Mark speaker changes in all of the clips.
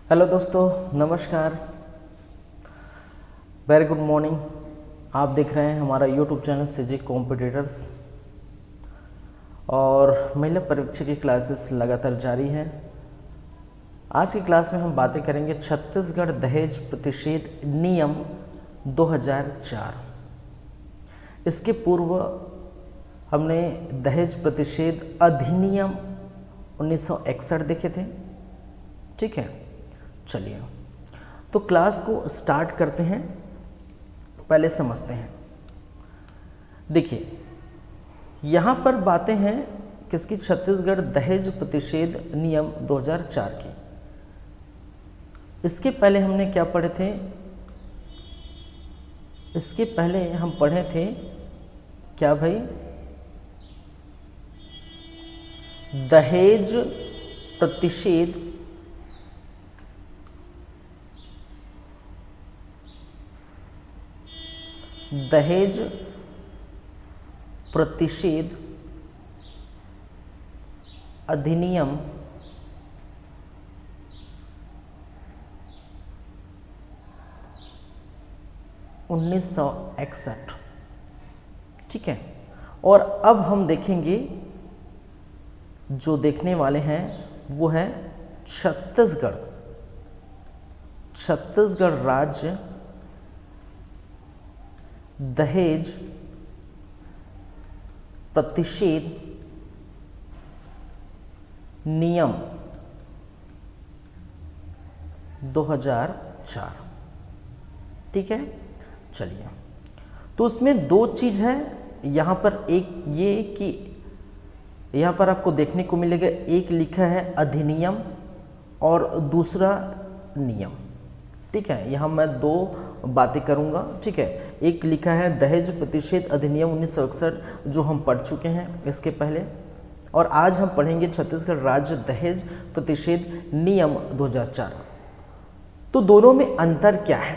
Speaker 1: Hello दोस्तों, नमस्कार, very good morning. आप देख रहे हैं हमारा यूट्यूब चैनल सीजी कॉम्पिटिटर्स और महिला परीक्षा की क्लासेस लगातार जारी है। आज की क्लास में हम बातें करेंगे छत्तीसगढ़ दहेज प्रतिषेध नियम 2004। इसके पूर्व हमने दहेज प्रतिषेध अधिनियम 1961 देखे थे। ठीक है, चलिए तो क्लास को स्टार्ट करते हैं। पहले समझते हैं। देखिए, यहाँ पर बातें हैं किसकी? छत्तीसगढ़ दहेज प्रतिषेध नियम 2004 की। इसके पहले हमने क्या पढ़े थे? इसके पहले हम पढ़े थे क्या भाई? दहेज प्रतिषेध दहेज प्रतिषेध अधिनियम 1961। ठीक है, और अब हम देखेंगे, जो देखने वाले हैं वो है छत्तीसगढ़ राज्य दहेज प्रतिषेध नियम 2004। ठीक है, चलिए तो उसमें दो चीज है यहाँ पर। एक ये कि यहाँ पर आपको देखने को मिलेगा, एक लिखा है अधिनियम और दूसरा नियम। ठीक है, यहाँ मैं दो बातें करूँगा। ठीक है, एक लिखा है दहेज प्रतिषेध अधिनियम 1961 जो हम पढ़ चुके हैं इसके पहले, और आज हम पढ़ेंगे छत्तीसगढ़ राज्य दहेज प्रतिषेध नियम 2004। तो दोनों में अंतर क्या है?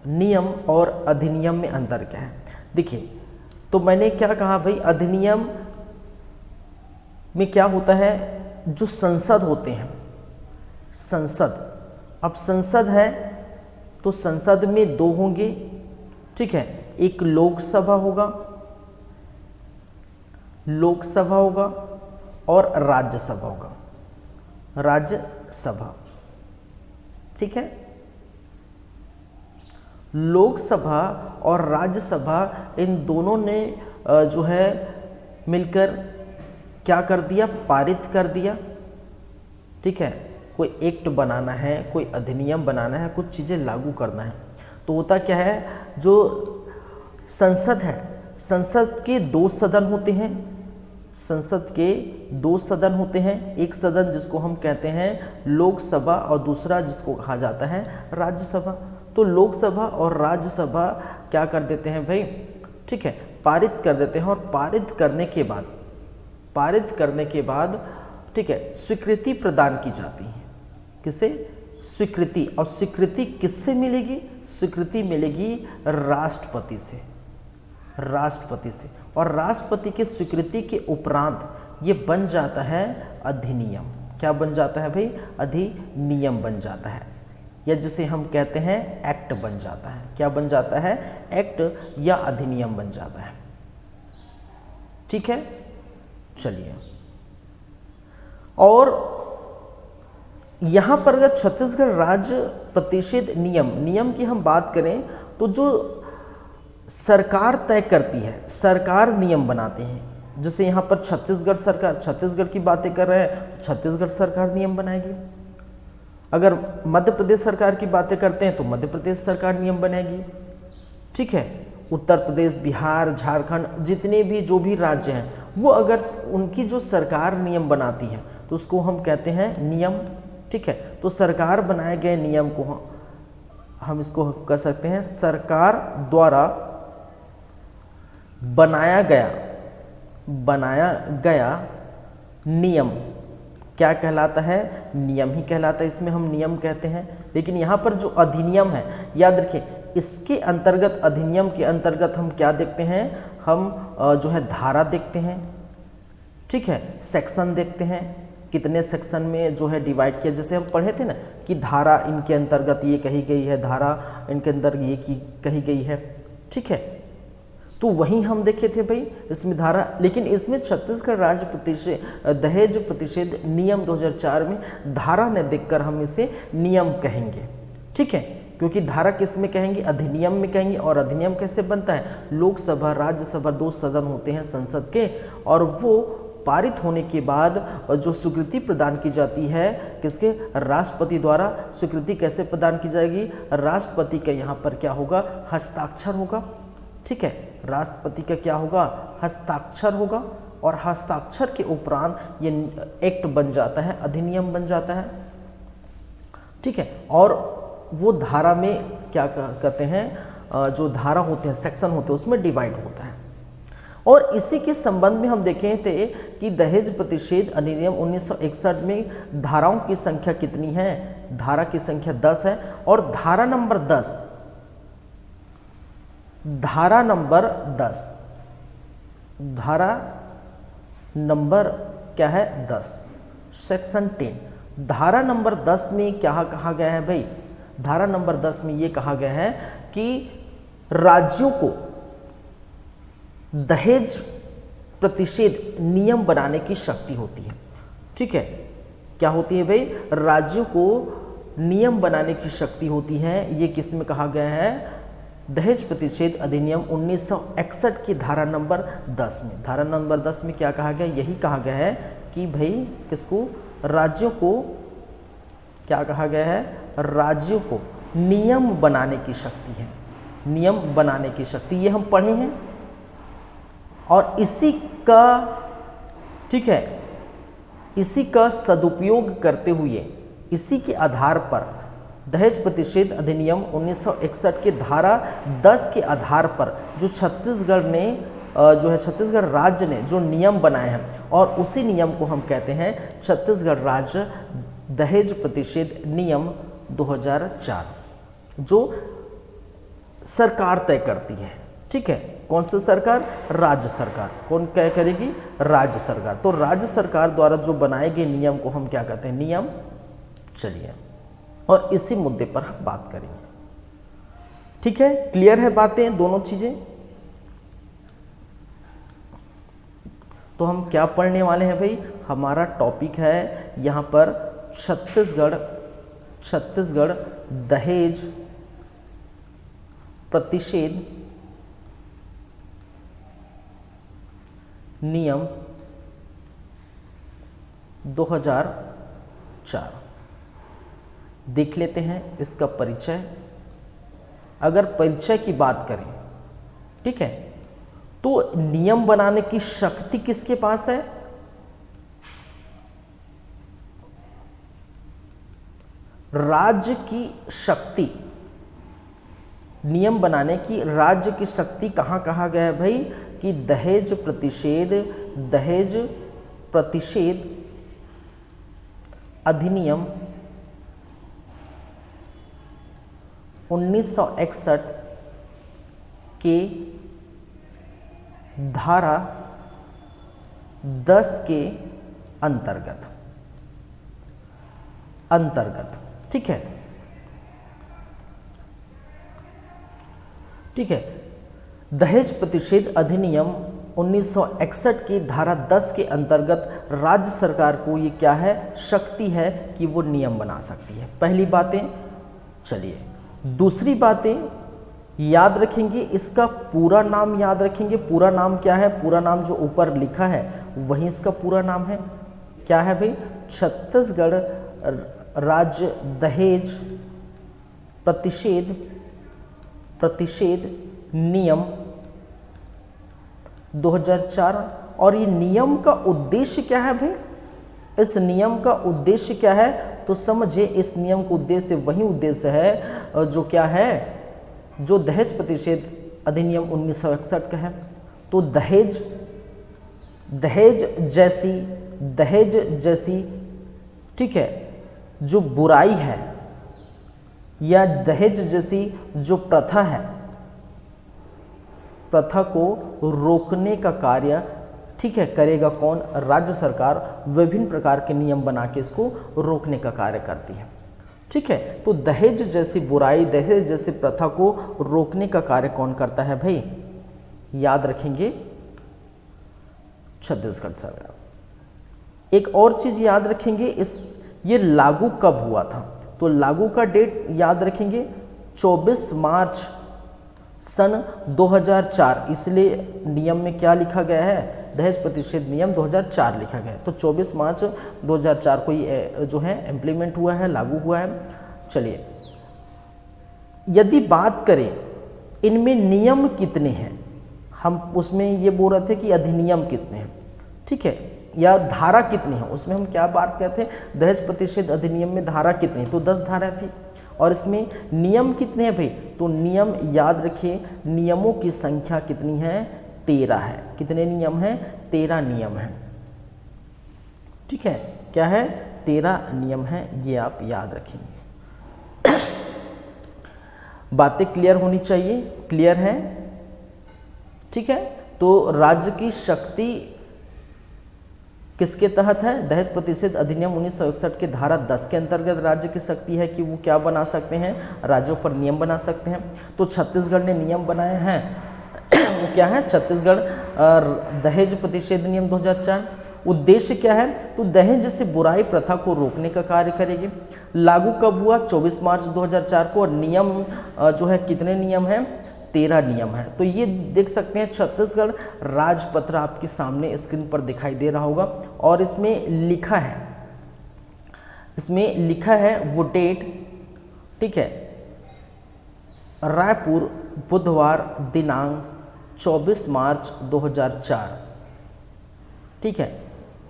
Speaker 1: नियम और अधिनियम में अंतर क्या है? देखिए, तो मैंने क्या कहा भाई, अधिनियम में क्या होता है? जो संसद होते हैं, संसद, अब संसद है तो संसद में दो होंगे। ठीक है, एक लोकसभा होगा और राज्यसभा होगा, राज्यसभा। ठीक है, लोकसभा और राज्यसभा इन दोनों ने जो है मिलकर क्या कर दिया? पारित कर दिया। ठीक है, कोई एक्ट बनाना है, कोई अधिनियम बनाना है, कुछ चीज़ें लागू करना है, तो होता क्या है? जो संसद है, संसद के दो सदन होते हैं। संसद के दो सदन होते हैं, एक सदन जिसको हम कहते हैं लोकसभा और दूसरा जिसको कहा जाता है राज्यसभा। तो लोकसभा और राज्यसभा क्या कर देते हैं भाई? ठीक है, पारित कर देते हैं, और पारित करने के बाद ठीक है, स्वीकृति प्रदान की जाती है। किसे? स्वीकृति। और स्वीकृति किससे मिलेगी? स्वीकृति मिलेगी राष्ट्रपति से, और राष्ट्रपति के स्वीकृति के उपरांत ये बन जाता है अधिनियम। क्या बन जाता है भाई? अधिनियम बन जाता है, या जिसे हम कहते हैं एक्ट बन जाता है। क्या बन जाता है? एक्ट या अधिनियम बन जाता है। ठीक है, चलिए, और यहाँ पर अगर छत्तीसगढ़ राज्य प्रतिषेध नियम की हम बात करें तो जो सरकार तय करती है, सरकार नियम बनाते हैं। जैसे यहाँ पर छत्तीसगढ़ सरकार, छत्तीसगढ़ की बातें कर रहे हैं तो छत्तीसगढ़ सरकार नियम बनाएगी। अगर मध्य प्रदेश सरकार की बातें करते हैं तो मध्य प्रदेश सरकार नियम बनाएगी। ठीक है, उत्तर प्रदेश, बिहार, झारखंड, जितने भी जो भी राज्य हैं, वो अगर उनकी जो सरकार नियम बनाती है तो उसको हम कहते हैं नियम। ठीक है, तो सरकार बनाए गए नियम को हम इसको कह सकते हैं सरकार द्वारा बनाया गया नियम क्या कहलाता है? नियम ही कहलाता है। इसमें हम नियम कहते हैं। लेकिन यहाँ पर जो अधिनियम है, याद रखिए, इसके अंतर्गत, अधिनियम के अंतर्गत हम क्या देखते हैं? हम जो है धारा देखते हैं। ठीक है, सेक्शन देखते हैं। कितने सेक्शन में जो है डिवाइड किया, जैसे हम पढ़े थे ना कि धारा इनके अंतर्गत ये कही गई है, धारा इनके अंदर ये की कही गई है, ठीक है। तो वहीं हम देखे थे भाई इसमें धारा, लेकिन इसमें छत्तीसगढ़ राज्य दहेज प्रतिषेध नियम 2004 में धारा ने देखकर हम इसे नियम कहेंगे, ठीक है, क्योंकि धारा किस में कहेंगे, अधिनियम में कहेंगे। और अधिनियम कैसे बनता है, लोकसभा राज्यसभा 2 सदन होते हैं संसद के, और वो पारित होने के बाद जो स्वीकृति प्रदान की जाती है किसके, राष्ट्रपति द्वारा। स्वीकृति कैसे प्रदान की जाएगी, राष्ट्रपति का यहाँ पर क्या होगा, हस्ताक्षर होगा, ठीक है, राष्ट्रपति का क्या होगा, हस्ताक्षर होगा, और हस्ताक्षर के उपरांत ये एक्ट बन जाता है, अधिनियम बन जाता है, ठीक है। और वो धारा में क्या कहते हैं, जो धारा होते हैं, सेक्शन होते हैं, उसमें डिवाइड होता है। और इसी के संबंध में हम देखे थे कि दहेज प्रतिषेध अधिनियम 1961 में धाराओं की संख्या कितनी है, धारा की संख्या 10 है। और धारा नंबर 10, धारा नंबर 10, धारा नंबर क्या है 10, सेक्शन 10, धारा नंबर 10 में क्या कहा गया है भाई, धारा नंबर 10 में ये कहा गया है कि राज्यों को दहेज प्रतिषेध नियम बनाने की शक्ति होती है, ठीक है। क्या होती है भाई, राज्यों को नियम बनाने की शक्ति होती है। ये किस में कहा गया है, दहेज प्रतिषेध अधिनियम 1961 की धारा नंबर 10 में। धारा नंबर 10 में क्या कहा गया, यही कहा गया है कि भाई किसको, राज्यों को क्या कहा गया है, राज्यों को नियम बनाने की शक्ति है, नियम बनाने की शक्ति, ये हम पढ़े हैं। और इसी का, ठीक है, इसी का सदुपयोग करते हुए, इसी के आधार पर दहेज प्रतिषेध अधिनियम 1961 के धारा 10 के आधार पर जो छत्तीसगढ़ ने जो है छत्तीसगढ़ राज्य ने जो नियम बनाए हैं, और उसी नियम को हम कहते हैं छत्तीसगढ़ राज्य दहेज प्रतिषेध नियम 2004, जो सरकार तय करती है, ठीक है। कौन सी सरकार, राज्य सरकार। कौन तय करेगी, राज्य सरकार। तो राज्य सरकार द्वारा जो बनाए गए नियम को हम क्या कहते हैं, नियम। चलिए, और इसी मुद्दे पर हम बात करेंगे, ठीक है। क्लियर है बातें, दोनों चीजें। तो हम क्या पढ़ने वाले हैं भाई, हमारा टॉपिक है यहाँ पर छत्तीसगढ़ दहेज प्रतिषेध नियम 2004। देख लेते हैं इसका परिचय। अगर परिचय की बात करें, ठीक है, तो नियम बनाने की शक्ति किसके पास है, राज्य की शक्ति। नियम बनाने की राज्य की शक्ति कहाँ कहा गया है भाई, कि दहेज प्रतिषेध अधिनियम 1961 के धारा 10 के अंतर्गत, ठीक है, ठीक है। दहेज प्रतिषेध अधिनियम 1961 की धारा 10 के अंतर्गत राज्य सरकार को ये क्या है, शक्ति है कि वो नियम बना सकती है। पहली बातें। चलिए, दूसरी बातें याद रखेंगे, इसका पूरा नाम याद रखेंगे। पूरा नाम क्या है, पूरा नाम जो ऊपर लिखा है वही इसका पूरा नाम है। क्या है भाई, छत्तीसगढ़ राज्य दहेज प्रतिषेध नियम 2004। और ये नियम का उद्देश्य क्या है भाई, इस नियम का उद्देश्य क्या है, तो समझिए इस नियम का उद्देश्य वही उद्देश्य है जो क्या है, जो दहेज प्रतिषेध अधिनियम 1961 का है। तो दहेज जैसी ठीक है जो बुराई है, या दहेज जैसी जो प्रथा है, प्रथा को रोकने का कार्य, ठीक है, करेगा कौन? राज्य सरकार विभिन्न प्रकार के नियम बना के इसको रोकने का कार्य करती है। ठीक है, तो दहेज जैसी बुराई, दहेज जैसी प्रथा को रोकने का कार्य कौन करता है भाई? याद रखेंगे, छत्तीसगढ़ सरकार। एक और चीज याद रखेंगे, ये लागू कब हुआ था? तो लागू का डेट याद रखेंगे 24 मार्च सन 2004। इसलिए नियम में क्या लिखा गया है? दहेज प्रतिषेध नियम 2004 लिखा गया है। तो 24 मार्च 2004 को ये जो है इम्प्लीमेंट हुआ है, लागू हुआ है। चलिए, यदि बात करें इनमें नियम कितने हैं, हम उसमें ये बोल रहे थे कि अधिनियम कितने हैं, ठीक है, या धारा कितनी है, उसमें हम क्या बात करते थे? दहेज प्रतिषेध अधिनियम में धारा कितनी? तो 10 धारा थी। और इसमें नियम कितने हैं भाई? तो नियम याद रखिए, नियमों की संख्या कितनी है? 13 है। कितने नियम हैं? 13 नियम हैं। ठीक है, क्या है? 13 नियम हैं, ये आप याद रखेंगे। बातें क्लियर होनी चाहिए, क्लियर है? ठीक है, तो राज्य की शक्ति किसके तहत है? दहेज प्रतिषेध अधिनियम 1961 के धारा 10 के अंतर्गत राज्य की शक्ति है कि वो क्या बना सकते हैं? राज्यों पर नियम बना सकते हैं। तो छत्तीसगढ़ ने नियम बनाए हैं, वो क्या है? छत्तीसगढ़ दहेज प्रतिषेध नियम 2004। उद्देश्य क्या है? तो दहेज जैसी बुराई प्रथा को रोकने का कार्य करेगी। लागू कब हुआ? 24 मार्च 2004 को। और नियम जो है कितने नियम हैं? 13 नियम है। तो ये देख सकते हैं, छत्तीसगढ़ राजपत्र आपके सामने स्क्रीन पर दिखाई दे रहा होगा। और इसमें लिखा है वो डेट, ठीक है, रायपुर, बुधवार, दिनांक 24 मार्च 2004। ठीक है,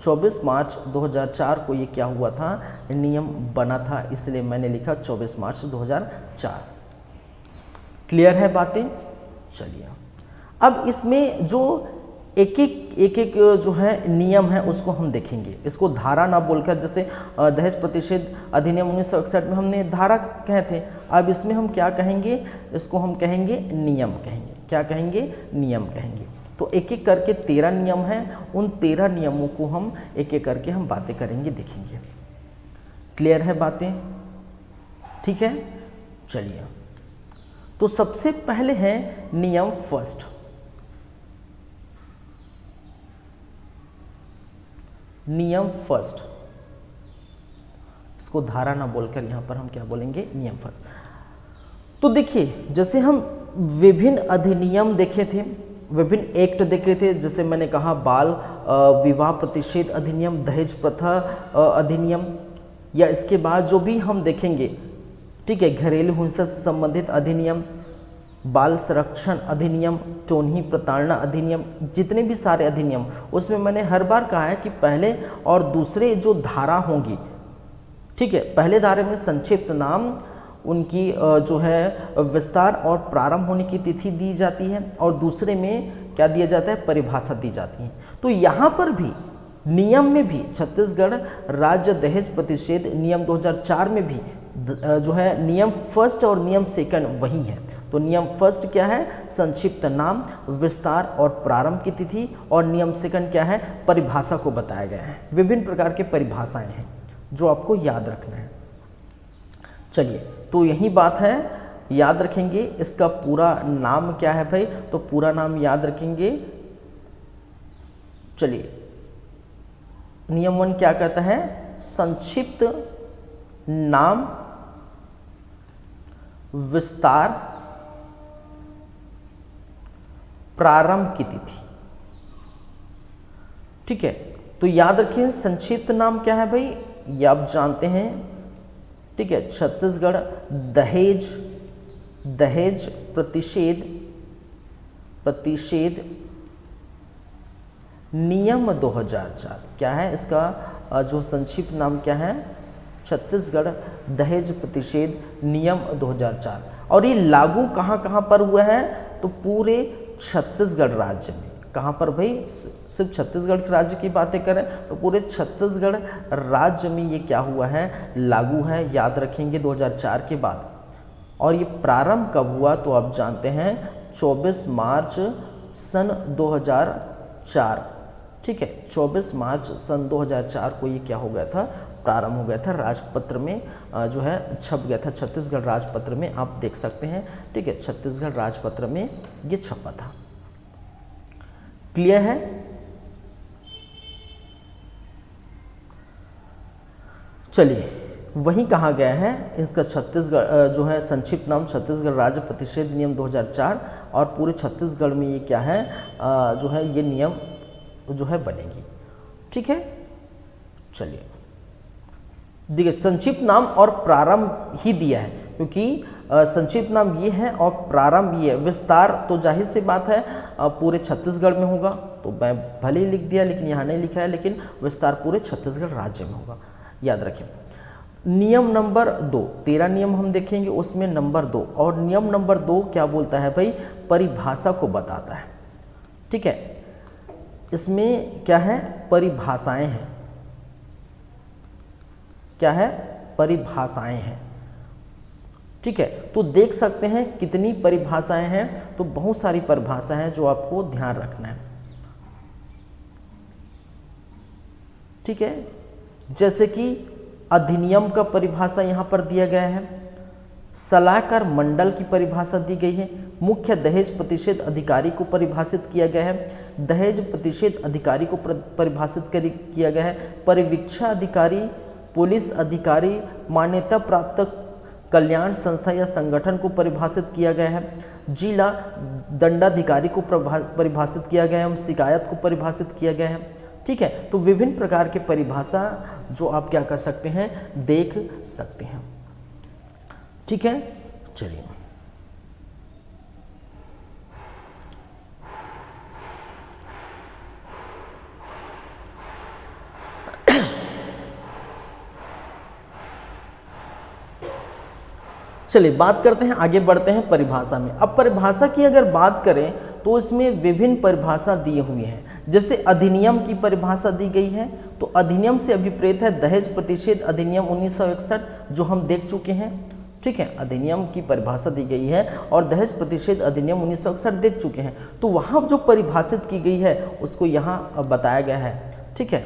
Speaker 1: 24 मार्च 2004 को ये क्या हुआ था? नियम बना था, इसलिए मैंने लिखा 24 मार्च 2004। क्लियर है बातें? चलिए, अब इसमें जो एक एक जो है नियम है उसको हम देखेंगे। इसको धारा ना बोलकर, जैसे दहेज प्रतिषेध अधिनियम 1961 में हमने धारा कहे थे, अब इसमें हम क्या कहेंगे? इसको हम कहेंगे नियम कहेंगे। क्या कहेंगे? नियम कहेंगे। तो एक एक करके 13 नियम हैं, उन 13 नियमों को हम एक एक करके हम बातें करेंगे, देखेंगे। क्लियर है बातें? ठीक है, चलिए, तो सबसे पहले है नियम फर्स्ट। नियम फर्स्ट, इसको धारा ना बोलकर यहां पर हम क्या बोलेंगे? नियम फर्स्ट। तो देखिए, जैसे हम विभिन्न अधिनियम देखे थे, विभिन्न एक्ट देखे थे, जैसे मैंने कहा बाल विवाह प्रतिषेध अधिनियम, दहेज प्रथा अधिनियम, या इसके बाद जो भी हम देखेंगे, ठीक है, घरेलू हिंसा से संबंधित अधिनियम, बाल संरक्षण अधिनियम, टोन्ही प्रताड़ना अधिनियम, जितने भी सारे अधिनियम, उसमें मैंने हर बार कहा है कि पहले और दूसरे जो धारा होंगी, ठीक है, पहले धारे में संक्षिप्त नाम, उनकी जो है विस्तार और प्रारंभ होने की तिथि दी जाती है, और दूसरे में क्या दिया जाता है? परिभाषा दी जाती है। तो यहाँ पर भी नियम में भी छत्तीसगढ़ राज्य दहेज प्रतिषेध नियम 2004 में भी जो है नियम फर्स्ट और नियम सेकंड वही है। तो नियम फर्स्ट क्या है? संक्षिप्त नाम, विस्तार और प्रारंभ की तिथि, और नियम सेकंड क्या है? परिभाषा को बताया गया है। विभिन्न प्रकार के परिभाषाएं हैं जो आपको याद रखना है। चलिए, तो यही बात है, याद रखेंगे। इसका पूरा नाम क्या है भाई? तो पूरा नाम याद रखेंगे। चलिए, नियम 1 क्या कहता है? संक्षिप्त नाम, विस्तार, प्रारंभ की तिथि। ठीक है, तो याद रखिए, संक्षिप्त नाम क्या है भाई? ये आप जानते हैं, ठीक है, छत्तीसगढ़ दहेज प्रतिषेध नियम 2004। क्या है इसका जो संक्षिप्त नाम क्या है? छत्तीसगढ़ दहेज प्रतिषेध नियम 2004। और ये लागू कहाँ पर हुआ है? तो पूरे छत्तीसगढ़ राज्य में। कहाँ पर भाई? सिर्फ छत्तीसगढ़ के राज्य की बातें करें तो पूरे छत्तीसगढ़ राज्य में ये क्या हुआ है? लागू है। याद रखेंगे 2004 के बाद। और ये प्रारंभ कब हुआ? तो आप जानते हैं 24 मार्च सन 2004। ठीक है, 24 मार्च सन 2004 को ये क्या हो गया था, प्रारंभ हो गया था, राजपत्र में जो है छप गया था, छत्तीसगढ़ राजपत्र में आप देख सकते हैं। ठीक है, छत्तीसगढ़ राजपत्र में ये छपा था। क्लियर है? चलिए, वहीं कहा गया है इसका छत्तीसगढ़ जो है संक्षिप्त नाम छत्तीसगढ़ राज्य प्रतिषेध नियम 2004, और पूरे छत्तीसगढ़ में ये क्या है जो है ये नियम जो है बनेगी। ठीक है, चलिए देखिए, संक्षिप्त नाम और प्रारंभ ही दिया है, क्योंकि संक्षिप्त नाम ये है और प्रारंभ ये है। विस्तार तो जाहिर सी बात है पूरे छत्तीसगढ़ में होगा, तो मैं भले ही लिख दिया लेकिन यहाँ नहीं लिखा है, लेकिन विस्तार पूरे छत्तीसगढ़ राज्य में होगा, याद रखें। नियम नंबर 2, 13 नियम हम देखेंगे, उसमें नंबर 2, और नियम नंबर 2 क्या बोलता है भाई, परिभाषा को बताता है। ठीक है, इसमें क्या है, परिभाषाएं हैं। क्या है, परिभाषाएं हैं। ठीक है, तो देख सकते हैं कितनी परिभाषाएं हैं, तो बहुत सारी परिभाषाएं हैं जो आपको ध्यान रखना है। ठीक है, जैसे कि अधिनियम का परिभाषा यहाँ पर दिया गया है, सलाहकार मंडल की परिभाषा दी गई है, मुख्य दहेज प्रतिषेध अधिकारी को परिभाषित किया गया है, दहेज प्रतिषेध अधिकारी को परिभाषित किया गया है, परिवीक्षा अधिकारी, पुलिस अधिकारी, मान्यता प्राप्त कल्याण संस्था या संगठन को परिभाषित किया गया है, जिला दंडाधिकारी को परिभाषित किया गया है, शिकायत को परिभाषित किया गया है। ठीक है, तो विभिन्न प्रकार के परिभाषा जो आप क्या कर सकते हैं, देख सकते हैं। ठीक है, चलिए चलिए बात करते हैं, आगे बढ़ते हैं परिभाषा में। अब परिभाषा की अगर बात करें तो इसमें विभिन्न परिभाषा दिए हुए हैं। जैसे अधिनियम की परिभाषा दी गई है, तो अधिनियम से अभिप्रेत है दहेज प्रतिषेध अधिनियम 1961 जो हम देख चुके हैं। ठीक है, अधिनियम की परिभाषा दी गई है और दहेज प्रतिषेध अधिनियम 1961 देख चुके हैं, तो वहाँ जो परिभाषित की गई है उसको यहाँ बताया गया है। ठीक है,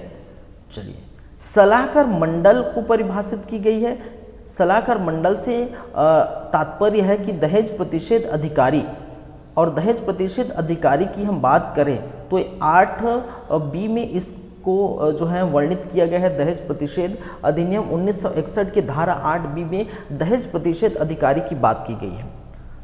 Speaker 1: चलिए सलाहकार मंडल को परिभाषित की गई है। सलाहकार मंडल से तात्पर्य है कि दहेज प्रतिषेध अधिकारी, और दहेज प्रतिषेध अधिकारी की हम बात करें तो 8B में इसको जो है वर्णित किया गया है। दहेज प्रतिषेध अधिनियम 1961 के धारा 8B में दहेज प्रतिषेध अधिकारी की बात की गई है।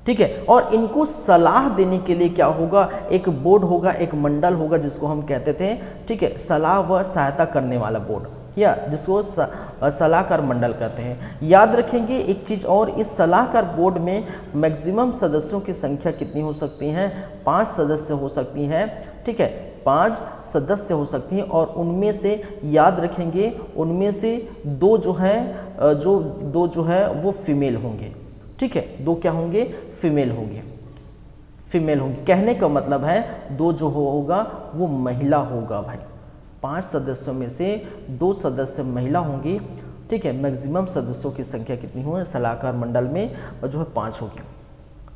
Speaker 1: ठीक है, और इनको सलाह देने के लिए क्या होगा, एक बोर्ड होगा, एक मंडल होगा जिसको हम कहते थे, ठीक है, सलाह व सहायता करने वाला बोर्ड, या जिसको सलाहकार मंडल कहते हैं। याद रखेंगे एक चीज़ और, इस सलाहकार बोर्ड में मैक्सिमम सदस्यों की संख्या कितनी हो सकती हैं, 5 सदस्य हो सकती हैं। ठीक है, 5 सदस्य हो सकती हैं, और उनमें से याद रखेंगे, उनमें से 2 जो है वो फीमेल होंगे। ठीक है, 2 क्या होंगे, फीमेल होंगे, फीमेल होंगे। कहने का मतलब है 2 जो होगा वो महिला होगा भाई। 5 सदस्यों में से 2 सदस्य महिला होंगी। ठीक है, मैक्सिमम सदस्यों की संख्या कितनी हो सलाहकार मंडल में, और जो है 5 होगी।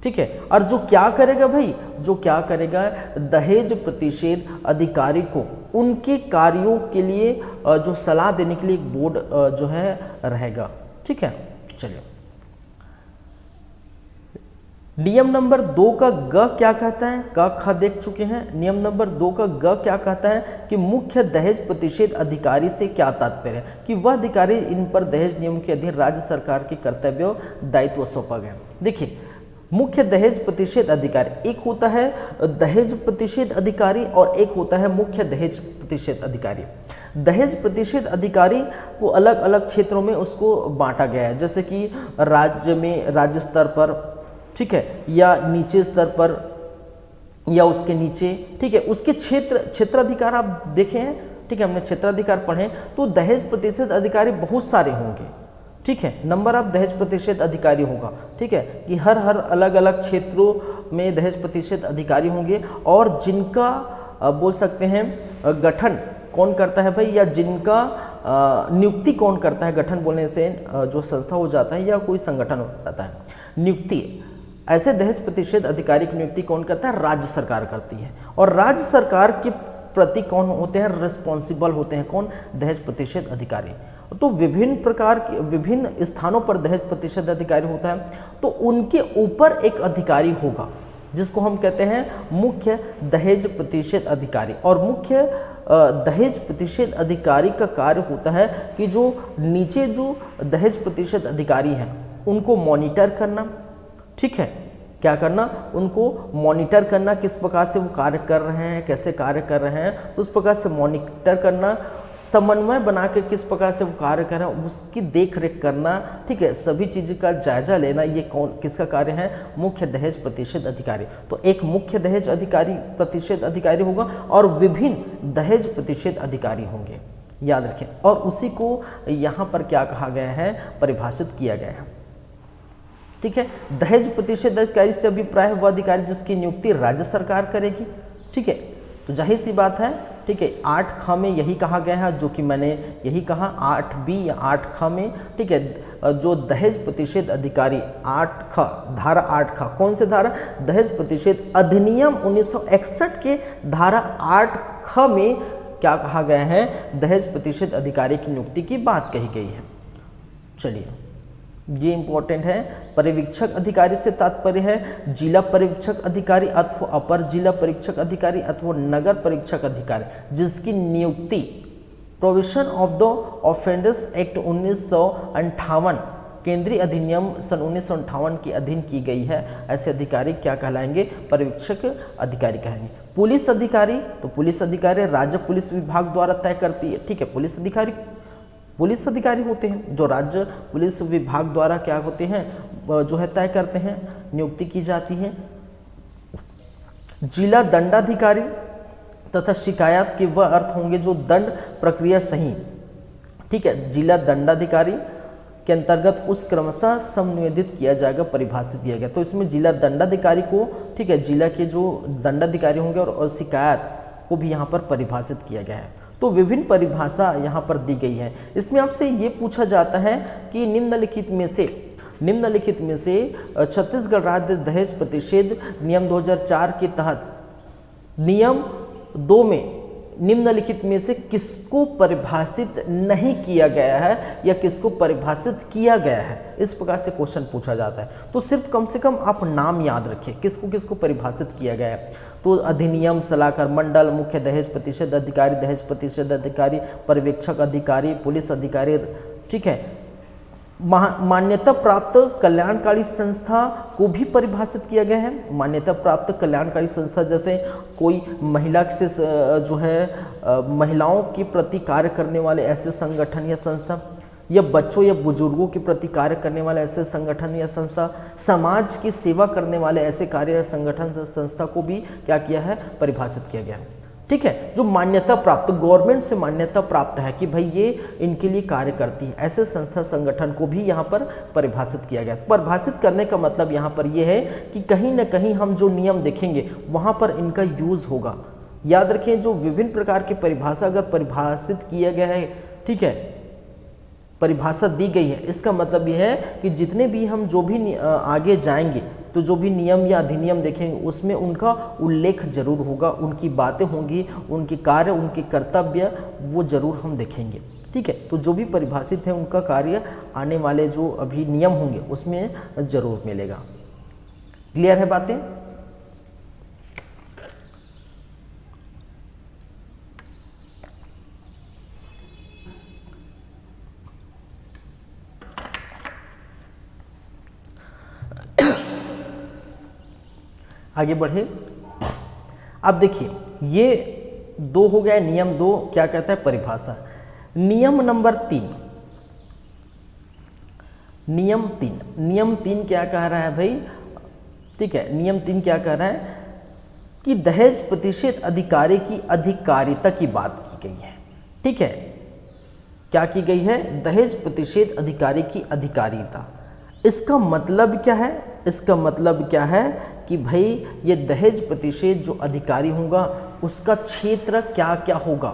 Speaker 1: ठीक है, और जो क्या करेगा भाई, जो क्या करेगा, दहेज प्रतिषेध अधिकारी को उनके कार्यों के लिए जो सलाह देने के लिए एक बोर्ड जो है रहेगा। ठीक है, चलिए नियम नंबर 2 का ग क्या कहता है, क ख देख चुके हैं। नियम नंबर 2 का ग क्या कहता है कि मुख्य दहेज प्रतिषेध अधिकारी से क्या तात्पर्य है, कि वह अधिकारी इन पर दहेज नियम के अधीन राज्य सरकार के कर्तव्य दायित्व सौंपा गया। देखिए, मुख्य दहेज प्रतिषेध अधिकारी, एक होता है दहेज प्रतिषेध अधिकारी और एक होता है मुख्य दहेज प्रतिषेध अधिकारी। दहेज प्रतिषेध अधिकारी को अलग अलग क्षेत्रों में उसको बांटा गया है, जैसे कि राज्य में, राज्य स्तर पर, ठीक है, या नीचे स्तर पर, या उसके नीचे। ठीक है, उसके क्षेत्राधिकार आप देखें हैं। ठीक है, हमने क्षेत्राधिकार पढ़े, तो दहेज प्रतिषेध अधिकारी बहुत सारे होंगे। ठीक है, नंबर ऑफ दहेज प्रतिषेध अधिकारी होगा। ठीक है, कि हर अलग अलग क्षेत्रों में दहेज प्रतिषेध अधिकारी होंगे, और जिनका बोल सकते हैं गठन कौन करता है भाई, या जिनका नियुक्ति कौन करता है, गठन बोलने से जो संस्था हो जाता है या कोई संगठन हो जाता है, नियुक्ति, ऐसे दहेज प्रतिषेध अधिकारी की नियुक्ति कौन करता है, राज्य सरकार करती है। और राज्य सरकार के प्रति कौन होते हैं, रिस्पॉन्सिबल होते हैं, कौन, दहेज प्रतिषेध अधिकारी। तो विभिन्न प्रकार के विभिन्न स्थानों पर दहेज प्रतिषेध अधिकारी होता है, तो उनके ऊपर एक अधिकारी होगा जिसको हम कहते हैं मुख्य दहेज प्रतिषेध अधिकारी। और मुख्य दहेज प्रतिषेध अधिकारी का कार्य होता है कि जो नीचे जो दहेज प्रतिषेध अधिकारी हैं उनको मॉनिटर करना, ठीक है, क्या करना, उनको मॉनिटर करना, किस प्रकार से वो कार्य कर रहे हैं, कैसे कार्य कर रहे हैं, तो उस प्रकार से मॉनिटर करना, समन्वय बना के किस प्रकार से वो कार्य कर रहे हैं उसकी देख रेख करना, ठीक है, सभी चीज़ का जायजा लेना, ये कौन किसका कार्य है, मुख्य दहेज प्रतिषेध अधिकारी। तो एक मुख्य दहेज अधिकारी प्रतिषेध अधिकारी होगा और विभिन्न दहेज प्रतिषेध अधिकारी होंगे, याद रखें। और उसी को यहाँ पर क्या कहा गया है, परिभाषित किया गया है, ठीक है। दहेज प्रतिषेध अधिकारी से अभिप्राय वह अधिकारी जिसकी नियुक्ति राज्य सरकार करेगी, ठीक है। तो जाहिर सी बात है, ठीक है, 8 में यही कहा गया है, जो कि मैंने यही कहा 8B या 8 में, ठीक है, जो दहेज प्रतिषेध अधिकारी 8 धारा 8 कौन से धारा, दहेज प्रतिषेध अधिनियम 1961 के धारा 8 में क्या कहा गया है, दहेज प्रतिषेध अधिकारी की नियुक्ति की बात कही गई है। चलिए, ये इंपॉर्टेंट है। पर्यवेक्षक अधिकारी से तात्पर्य है जिला पर्यवेक्षक अधिकारी अथवा अपर जिला परीक्षक अधिकारी अथवा नगर परीक्षक अधिकारी जिसकी नियुक्ति provision of the offenders act 1958 केंद्रीय अधिनियम सन 1958 के अधीन की गई है। ऐसे अधिकारी क्या कहलाएंगे, पर्यवेक्षक अधिकारी कहेंगे। पुलिस अधिकारी, तो पुलिस अधिकारी राज्य पुलिस विभाग द्वारा तय करती है, ठीक है। पुलिस अधिकारी होते हैं जो राज्य पुलिस विभाग द्वारा क्या होते हैं, जो है तय करते हैं, नियुक्ति की जाती है। जिला दंडाधिकारी तथा शिकायत के वह अर्थ होंगे जो दंड प्रक्रिया सही, ठीक है, जिला दंडाधिकारी के अंतर्गत उस क्रमशः संनिवेदित किया जाएगा, परिभाषित किया गया। तो इसमें जिला दंडाधिकारी को, ठीक है, जिला के जो दंडाधिकारी होंगे और शिकायत को भी यहाँ पर परिभाषित किया गया है। तो विभिन्न परिभाषा यहाँ पर दी गई है। इसमें आपसे ये पूछा जाता है कि निम्नलिखित में से छत्तीसगढ़ राज्य दहेज प्रतिषेध नियम 2004 के तहत नियम 2 में निम्नलिखित में से किसको परिभाषित नहीं किया गया है या किसको परिभाषित किया गया है, इस प्रकार से क्वेश्चन पूछा जाता है। तो सिर्फ कम से कम आप नाम याद रखिए किसको किसको परिभाषित किया गया है। तो अधिनियम, सलाहकार मंडल, मुख्य दहेज प्रतिषेध अधिकारी, दहेज प्रतिषेध अधिकारी, पर्यवेक्षक अधिकारी, पुलिस अधिकारी, ठीक है। मान्यता प्राप्त कल्याणकारी संस्था को भी परिभाषित किया गया है। मान्यता प्राप्त कल्याणकारी संस्था जैसे कोई महिला से जो है महिलाओं के प्रति कार्य करने वाले ऐसे संगठन या संस्था, या बच्चों या बुजुर्गों के प्रति कार्य करने वाले ऐसे संगठन या संस्था, समाज की सेवा करने वाले ऐसे कार्य या संगठन या संस्था को भी क्या किया है, परिभाषित किया गया है, ठीक है। जो मान्यता प्राप्त, गवर्नमेंट से मान्यता प्राप्त है कि भाई ये इनके लिए कार्य करती है, ऐसे संस्था संगठन को भी यहाँ पर परिभाषित किया गया। परिभाषित करने का मतलब यहाँ पर ये है कि कहीं ना कहीं हम जो नियम देखेंगे वहाँ पर इनका यूज होगा। याद रखें, जो विभिन्न प्रकार की परिभाषा अगर परिभाषित किया गया है, ठीक है, परिभाषा दी गई है, इसका मतलब यह है कि जितने भी हम जो भी आगे जाएंगे तो जो भी नियम या अधिनियम देखेंगे उसमें उनका उल्लेख जरूर होगा, उनकी बातें होंगी, उनके कार्य, उनके कर्तव्य वो जरूर हम देखेंगे, ठीक है। तो जो भी परिभाषित है उनका कार्य आने वाले जो अभी नियम होंगे उसमें जरूर मिलेगा। क्लियर है बातें? आगे बढ़े। अब देखिए, ये 2 हो गया, नियम 2 क्या कहता है, परिभाषा। नियम नंबर 3, नियम 3 क्या कह रहा है भाई, ठीक है। नियम 3 क्या कह रहा है कि दहेज प्रतिषेध अधिकारी की अधिकारिता की बात की गई है, ठीक है। क्या की गई है, दहेज प्रतिषेध अधिकारी की अधिकारिता। इसका मतलब क्या है, इसका मतलब क्या है कि भाई ये दहेज प्रतिषेध जो अधिकारी होगा उसका क्षेत्र क्या क्या होगा,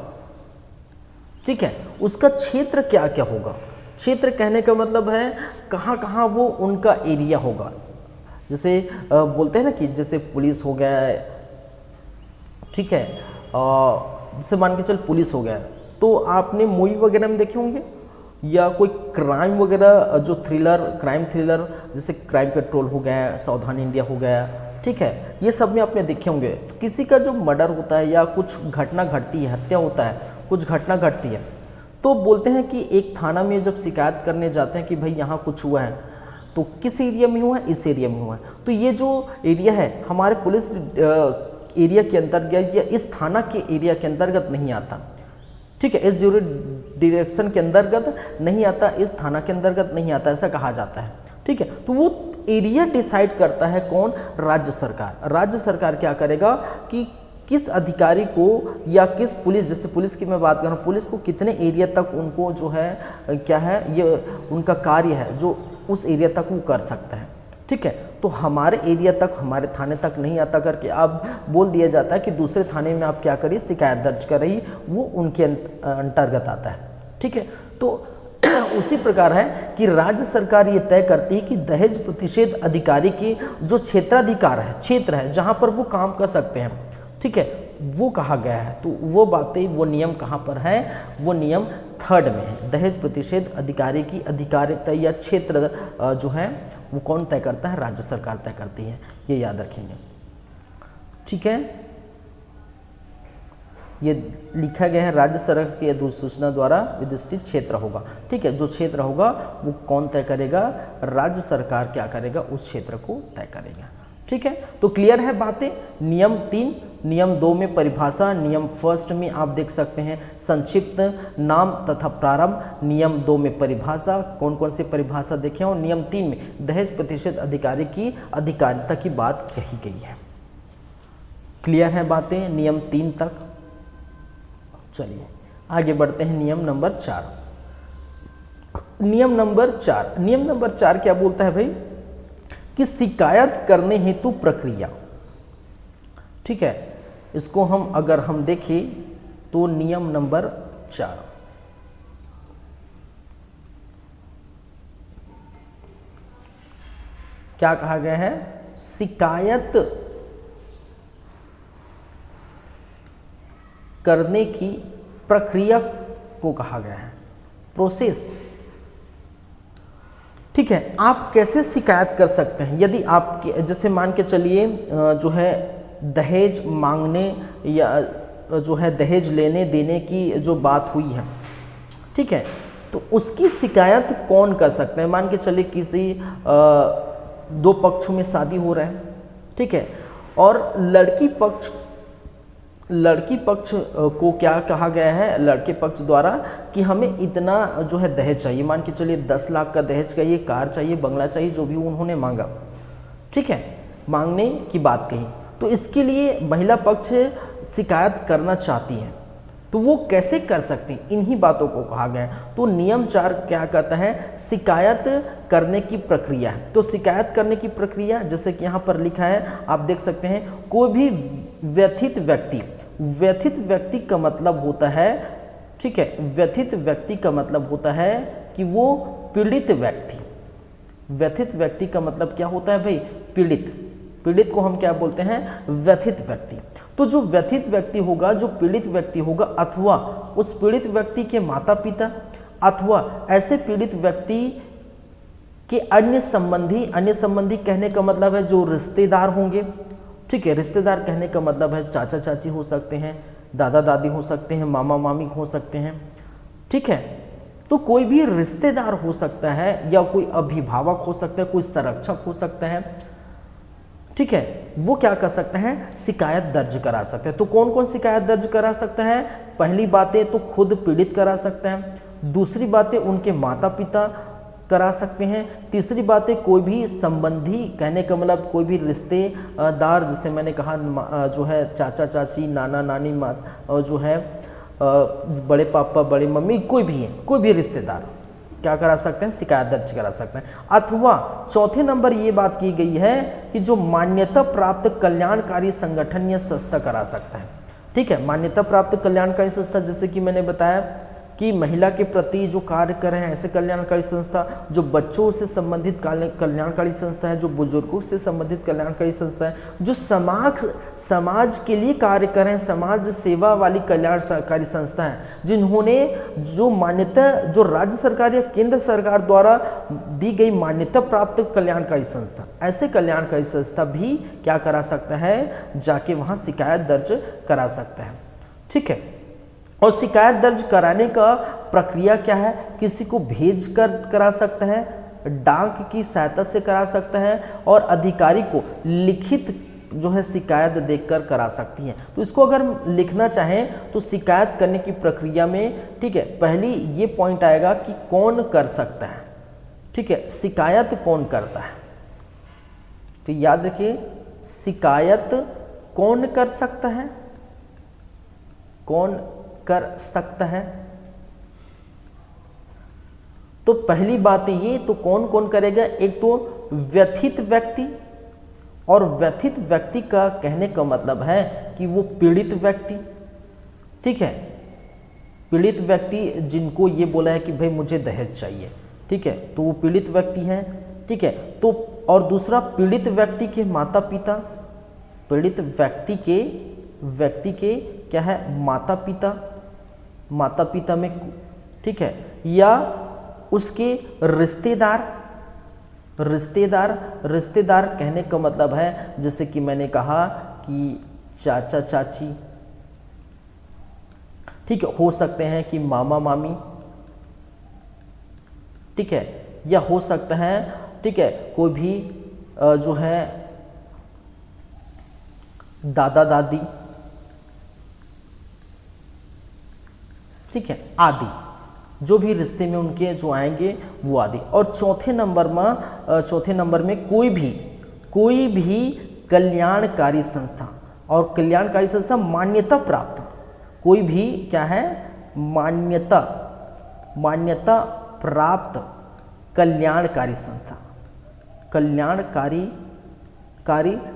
Speaker 1: ठीक है, उसका क्षेत्र क्या क्या होगा। क्षेत्र कहने का मतलब है कहाँ कहाँ वो उनका एरिया होगा। जैसे बोलते हैं ना कि जैसे पुलिस हो गया, ठीक है, जैसे मान के चल पुलिस हो गया, तो आपने मूवी वगैरह में देखे होंगे, या कोई क्राइम वगैरह जो थ्रिलर, क्राइम थ्रिलर, जैसे क्राइम पेट्रोल हो गया, सावधान इंडिया हो गया, ठीक है, ये सब में आपने देखे होंगे। तो किसी का जो मर्डर होता है या कुछ घटना घटती है, हत्या होता है, कुछ घटना घटती है, तो बोलते हैं कि एक थाना में जब शिकायत करने जाते हैं कि भाई यहाँ कुछ हुआ है, तो किस एरिया में हुआ है, इस एरिया में हुआ है, तो ये जो एरिया है हमारे पुलिस एरिया के अंतर्गत या इस थाना के एरिया के अंतर्गत नहीं आता, ठीक है, इस ज्यूरिडिक्शन के अंतर्गत नहीं आता, इस थाना के अंतर्गत नहीं आता, ऐसा कहा जाता है, ठीक है। तो वो एरिया डिसाइड करता है कौन, राज्य सरकार। राज्य सरकार क्या करेगा कि किस अधिकारी को या किस पुलिस, जैसे पुलिस की मैं बात कर रहा हूँ, पुलिस को कितने एरिया तक उनको जो है क्या है, ये उनका कार्य है जो उस एरिया तक वो कर सकता है, ठीक है। तो हमारे एरिया तक, हमारे थाने तक नहीं आता करके अब बोल दिया जाता है कि दूसरे थाने में आप क्या करिए, शिकायत दर्ज कर रही, वो उनके अंतर्गत आता है, ठीक है। तो उसी प्रकार है कि राज्य सरकार ये तय करती है कि दहेज प्रतिषेध अधिकारी की जो क्षेत्राधिकार है, क्षेत्र है जहाँ पर वो काम कर सकते हैं, ठीक है, वो कहा गया है। तो वो बातें, वो नियम कहाँ पर है, वो नियम 3rd में है। दहेज प्रतिषेध अधिकारी की अधिकारिता या क्षेत्र जो है वो कौन तय करता है, राज्य सरकार तय करती है, ये याद रखेंगे, ठीक है। ये लिखा गया है राज्य सरकार की अधिसूचना द्वारा विधिष्ठित क्षेत्र होगा, ठीक है, जो क्षेत्र होगा वो कौन तय करेगा, राज्य सरकार क्या करेगा, उस क्षेत्र को तय करेगा, ठीक है। तो क्लियर है बातें। नियम 3, नियम 2 में परिभाषा, नियम 1 में आप देख सकते हैं संक्षिप्त नाम तथा प्रारंभ, नियम 2 में परिभाषा, कौन कौन सी परिभाषा देखे, और नियम 3 में दहेज प्रतिषेध अधिकारी की अधिकारिता की बात कही गई है। क्लियर है बातें नियम 3 तक। चलिए आगे बढ़ते हैं नियम नंबर 4। नियम नंबर 4 क्या बोलता है भाई, कि शिकायत करने हेतु प्रक्रिया, ठीक है। इसको हम अगर हम देखें तो नियम नंबर 4 क्या कहा गया है, शिकायत करने की प्रक्रिया को कहा गया है, प्रोसेस, ठीक है। आप कैसे शिकायत कर सकते हैं, यदि आप जैसे मान के चलिए जो है दहेज मांगने या जो है दहेज लेने देने की जो बात हुई है, ठीक है, तो उसकी शिकायत कौन कर सकते हैं। मान के चलिए किसी 2 पक्षों में शादी हो रहा है, ठीक है, और लड़की पक्ष को क्या कहा गया है, लड़के पक्ष द्वारा कि हमें इतना जो है दहेज चाहिए, मान के चलिए 10 लाख का दहेज चाहिए, कार चाहिए, बंगला चाहिए, जो भी उन्होंने मांगा, ठीक है, मांगने की बात कही, तो इसके लिए महिला पक्ष शिकायत करना चाहती है, तो वो कैसे कर सकती हैं, इन्हीं बातों को कहा गया है। तो नियम 4 क्या कहता है, शिकायत करने की प्रक्रिया। तो शिकायत करने की प्रक्रिया जैसे कि यहाँ पर लिखा है, आप देख सकते हैं, कोई भी व्यथित व्यक्ति का मतलब होता है, ठीक है, व्यथित व्यक्ति का मतलब होता है कि वो पीड़ित व्यक्ति, व्यथित व्यक्ति का मतलब क्या होता है भाई, पीड़ित को हम क्या बोलते हैं, व्यथित व्यक्ति। तो जो व्यथित व्यक्ति होगा, जो पीड़ित व्यक्ति होगा, अथवा उस पीड़ित व्यक्ति के माता पिता, अथवा ऐसे पीड़ित व्यक्ति के अन्य संबंधी कहने का मतलब है जो रिश्तेदार होंगे, ठीक है, रिश्तेदार कहने का मतलब है चाचा चाची हो सकते हैं, दादा दादी हो सकते हैं, मामा मामी हो सकते हैं, ठीक है। तो कोई भी रिश्तेदार हो सकता है, या कोई अभिभावक हो सकता है, कोई संरक्षक हो सकता है, ठीक है, वो क्या कर सकते हैं, शिकायत दर्ज करा सकते हैं। तो कौन कौन शिकायत दर्ज करा सकता है, पहली बातें तो खुद पीड़ित करा सकते हैं, दूसरी बातें उनके माता पिता करा सकते हैं, तीसरी बातें कोई भी संबंधी, कहने का मतलब कोई भी रिश्तेदार, जैसे मैंने कहा जो है चाचा चाची, नाना नानी, जो है बड़े पापा बड़ी मम्मी, कोई भी है, कोई भी रिश्तेदार क्या करा सकते हैं, शिकायत दर्ज करा सकते हैं। अथवा चौथे नंबर ये बात की गई है कि जो मान्यता प्राप्त कल्याणकारी संगठन या संस्था करा सकता है, ठीक है, मान्यता प्राप्त कल्याणकारी संस्था, जैसे कि मैंने बताया कि महिला के प्रति जो कार्य कर रहे हैं ऐसे कल्याणकारी संस्था, जो बच्चों से संबंधित कल्याणकारी संस्था है, जो बुजुर्गों से संबंधित कल्याणकारी संस्था है, जो समाज के लिए कार्य कर रहे हैं, समाज सेवा वाली कल्याणकारी संस्था है, जिन्होंने जो मान्यता, जो राज्य सरकार या केंद्र सरकार द्वारा दी गई मान्यता प्राप्त कल्याणकारी संस्था, ऐसे कल्याणकारी संस्था भी क्या करा सकता है, जाके वहाँ शिकायत दर्ज करा सकता है। ठीक है, और शिकायत दर्ज कराने का प्रक्रिया क्या है, किसी को भेज कर करा सकता है, डाक की सहायता से करा सकता है, और अधिकारी को लिखित जो है शिकायत देकर करा सकती है। तो इसको अगर लिखना चाहें तो शिकायत करने की प्रक्रिया में, ठीक है, पहली ये पॉइंट आएगा कि कौन कर सकता है। ठीक है, शिकायत कौन करता है, तो याद रखिए शिकायत कौन कर सकता है, कौन कर सकता है। तो पहली बात ये, तो कौन कौन करेगा, एक तो व्यथित व्यक्ति, और व्यथित व्यक्ति का कहने का मतलब है कि वो पीड़ित व्यक्ति। ठीक है, पीड़ित व्यक्ति जिनको ये बोला है कि भाई मुझे दहेज चाहिए, ठीक है, तो वो पीड़ित व्यक्ति हैं। ठीक है, तो और दूसरा पीड़ित व्यक्ति के माता पिता, पीड़ित व्यक्ति के क्या है, माता पिता, माता पिता में, ठीक है, या उसके रिश्तेदार, रिश्तेदार कहने का मतलब है जैसे कि मैंने कहा कि चाचा चाची, ठीक है, हो सकते हैं कि मामा मामी, ठीक है, या हो सकता है, ठीक है, कोई भी जो है दादा दादी, ठीक है, आदि, जो भी रिश्ते में उनके जो आएंगे वो आदि। और चौथे नंबर में कोई भी कल्याणकारी संस्था, और कल्याणकारी संस्था मान्यता प्राप्त, कोई भी क्या है, मान्यता प्राप्त कल्याणकारी संस्था, कल्याणकारी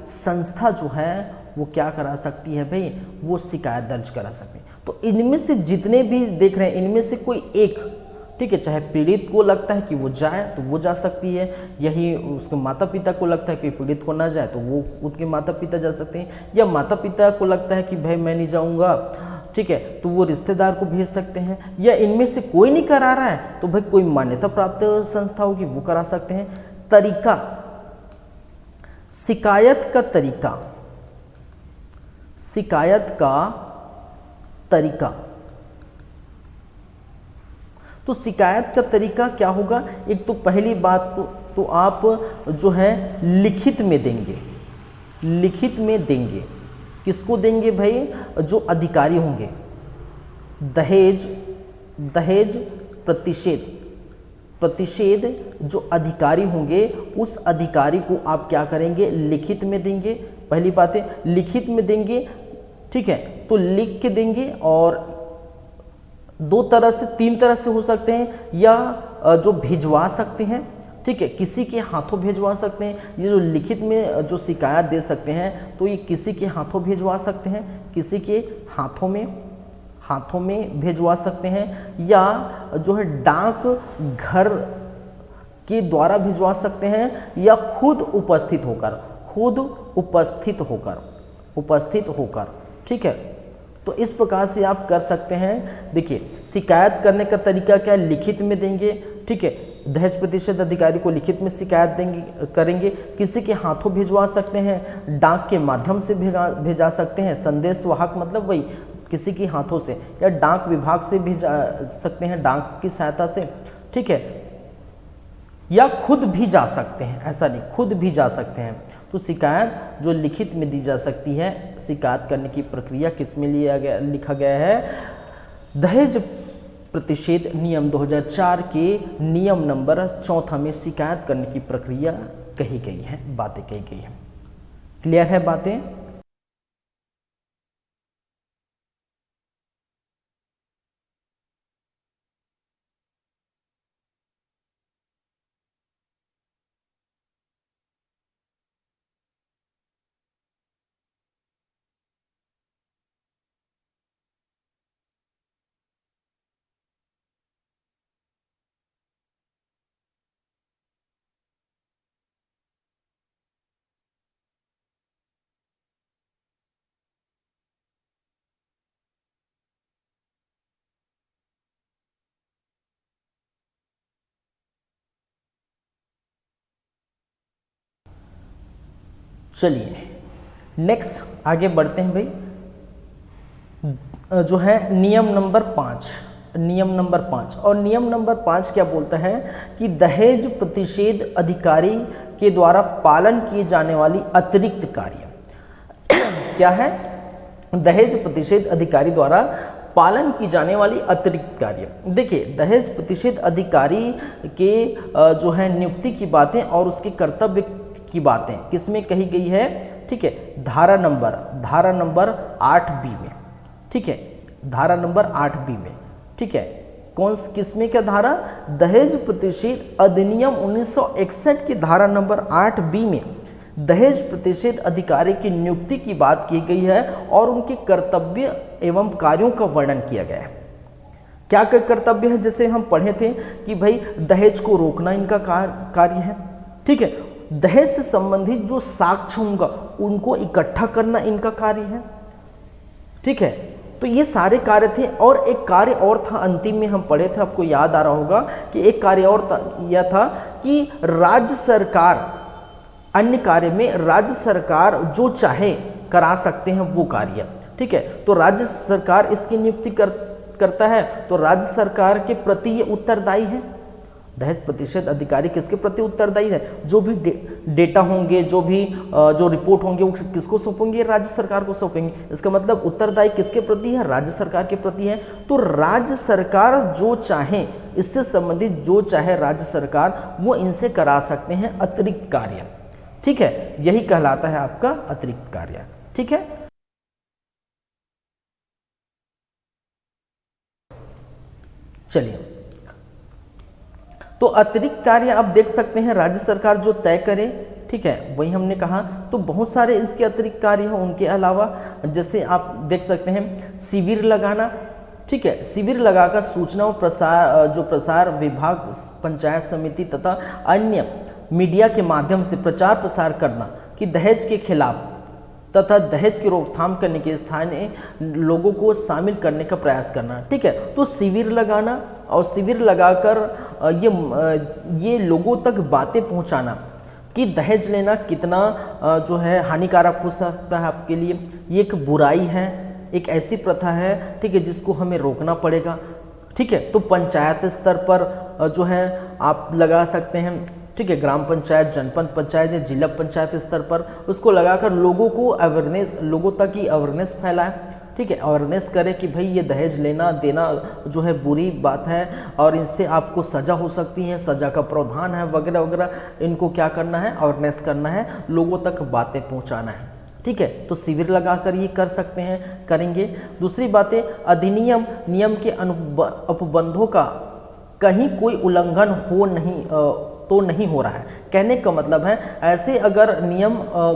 Speaker 1: संस्था जो है वो क्या करा सकती है भाई, वो शिकायत दर्ज करा सकती है। तो इनमें से जितने भी देख रहे हैं, इनमें से कोई एक, ठीक है, चाहे पीड़ित को लगता है कि वो जाए तो वो जा सकती है, यही उसके माता पिता को लगता है कि पीड़ित को ना जाए तो वो उसके माता पिता जा सकते हैं, या माता पिता को लगता है कि भाई मैं नहीं जाऊंगा, ठीक है, तो वो रिश्तेदार को भेज सकते हैं, या इनमें से कोई नहीं करा रहा है तो भाई कोई मान्यता प्राप्त संस्था होगी वो करा सकते हैं। तरीका, शिकायत का तरीका, शिकायत का तरीका, तो शिकायत का तरीका क्या होगा, एक तो पहली बात तो आप जो है लिखित में देंगे, लिखित में देंगे, किसको देंगे भाई, जो अधिकारी होंगे, दहेज प्रतिषेध जो अधिकारी होंगे उस अधिकारी को आप क्या करेंगे, लिखित में देंगे। पहली बात है लिखित में देंगे, ठीक है, तो लिख के देंगे, और दो तरह से, तीन तरह से हो सकते हैं, या जो भिजवा सकते हैं, ठीक है, किसी के हाथों भिजवा सकते हैं, ये जो लिखित में जो शिकायत दे सकते हैं तो ये किसी के हाथों भिजवा सकते हैं, किसी के हाथों में भिजवा सकते हैं, या जो है डाक घर के द्वारा भिजवा सकते हैं, या खुद उपस्थित होकर, ठीक है। तो इस प्रकार से आप कर सकते हैं। देखिए शिकायत करने का तरीका क्या है, लिखित में देंगे, ठीक है, दहेज प्रतिषेध अधिकारी को लिखित में शिकायत करेंगे, किसी के हाथों भिजवा सकते हैं, डाक के माध्यम से भेजा सकते हैं, संदेश वाहक मतलब वही किसी के हाथों से, या डाक विभाग से भेजा सकते हैं, डाक की सहायता से, ठीक है, या खुद भी जा सकते हैं, ऐसा नहीं खुद भी जा सकते हैं। तो शिकायत जो लिखित में दी जा सकती है, शिकायत करने की प्रक्रिया किस में लिखा गया है, दहेज प्रतिषेध नियम 2004 के नियम नंबर 4 में शिकायत करने की प्रक्रिया कही गई है, बातें कही गई है। क्लियर है बातें? चलिए नेक्स्ट आगे बढ़ते हैं भाई, जो है नियम नंबर 5। नियम नंबर 5, और नियम नंबर 5 क्या बोलता है कि दहेज प्रतिषेध अधिकारी के द्वारा पालन किए जाने वाली अतिरिक्त कार्य क्या है? दहेज प्रतिषेध अधिकारी द्वारा पालन की जाने वाली अतिरिक्त कार्य। देखिए, दहेज प्रतिषेध अधिकारी के जो है नियुक्ति की बातें और उसके कर्तव्य की बातें किसमें कही गई है? ठीक है, धारा नंबर 8B में। ठीक है, धारा नंबर 8B में। ठीक है, किसमें क्या धारा? दहेज प्रतिषेध अधिनियम 1961 की धारा नंबर 8B में दहेज प्रतिषेध अधिकारी की नियुक्ति की बात की गई है और उनके कर्तव्य एवं कार्यों का वर्णन किया गया है। क्या कर्तव्य है? जैसे हम पढ़े थे कि भाई दहेज को रोकना इनका कार्य है। ठीक है, दहेज से संबंधित जो साक्ष्य होगा उनको इकट्ठा करना इनका कार्य है। ठीक है, तो ये सारे कार्य थे। और एक कार्य और था, अंतिम में हम पढ़े थे, आपको याद आ रहा होगा कि एक कार्य और यह था कि राज्य सरकार, अन्य कार्य में राज्य सरकार जो चाहे करा सकते हैं वो कार्य। ठीक है, तो राज्य सरकार इसकी नियुक्ति करता है, तो राज्य सरकार के प्रति ये उत्तरदायी है। दहेज प्रतिषेध अधिकारी किसके प्रति उत्तरदायी है? जो भी डेटा होंगे, जो रिपोर्ट होंगे वो किसको सौंपेंगे? राज्य सरकार को सौंपेंगे। इसका मतलब उत्तरदायी किसके प्रति है? राज्य सरकार के प्रति है। तो राज्य सरकार जो चाहे, इससे संबंधित जो चाहे राज्य सरकार, वो इनसे करा सकते हैं अतिरिक्त कार्य। ठीक है, यही कहलाता है आपका अतिरिक्त कार्य। ठीक है, चलिए, तो अतिरिक्त कार्य आप देख सकते हैं राज्य सरकार जो तय करे। ठीक है, वही हमने कहा। तो बहुत सारे इसके अतिरिक्त कार्य हैं। उनके अलावा जैसे आप देख सकते हैं शिविर लगाना। ठीक है, शिविर लगाकर सूचना और प्रसार विभाग, पंचायत समिति तथा अन्य मीडिया के माध्यम से प्रचार प्रसार करना कि दहेज के खिलाफ तथा दहेज की रोकथाम करने के स्थानीय लोगों को शामिल करने का प्रयास करना। ठीक है, तो शिविर लगाना और शिविर लगाकर ये लोगों तक बातें पहुंचाना कि दहेज लेना कितना जो है हानिकारक हो सकता है आपके लिए, ये एक बुराई है, एक ऐसी प्रथा है। ठीक है, जिसको हमें रोकना पड़ेगा। ठीक है, तो पंचायत स्तर पर जो है आप लगा सकते हैं। ठीक है, ग्राम पंचायत, जनपद पंचायत या जिला पंचायत स्तर पर उसको लगाकर लोगों तक ही अवेयरनेस फैलाएं। ठीक है, अवेयरनेस करें कि भाई ये दहेज लेना देना जो है बुरी बात है और इनसे आपको सज़ा हो सकती है, सज़ा का प्रावधान है वगैरह वगैरह। इनको क्या करना है? अवेयरनेस करना है, लोगों तक बातें पहुंचाना है। ठीक है, तो शिविर लगाकर ये कर सकते हैं, करेंगे। दूसरी बातें, अधिनियम नियम के उपबंधों का कहीं कोई उल्लंघन तो नहीं हो रहा है। कहने का मतलब है, ऐसे अगर नियम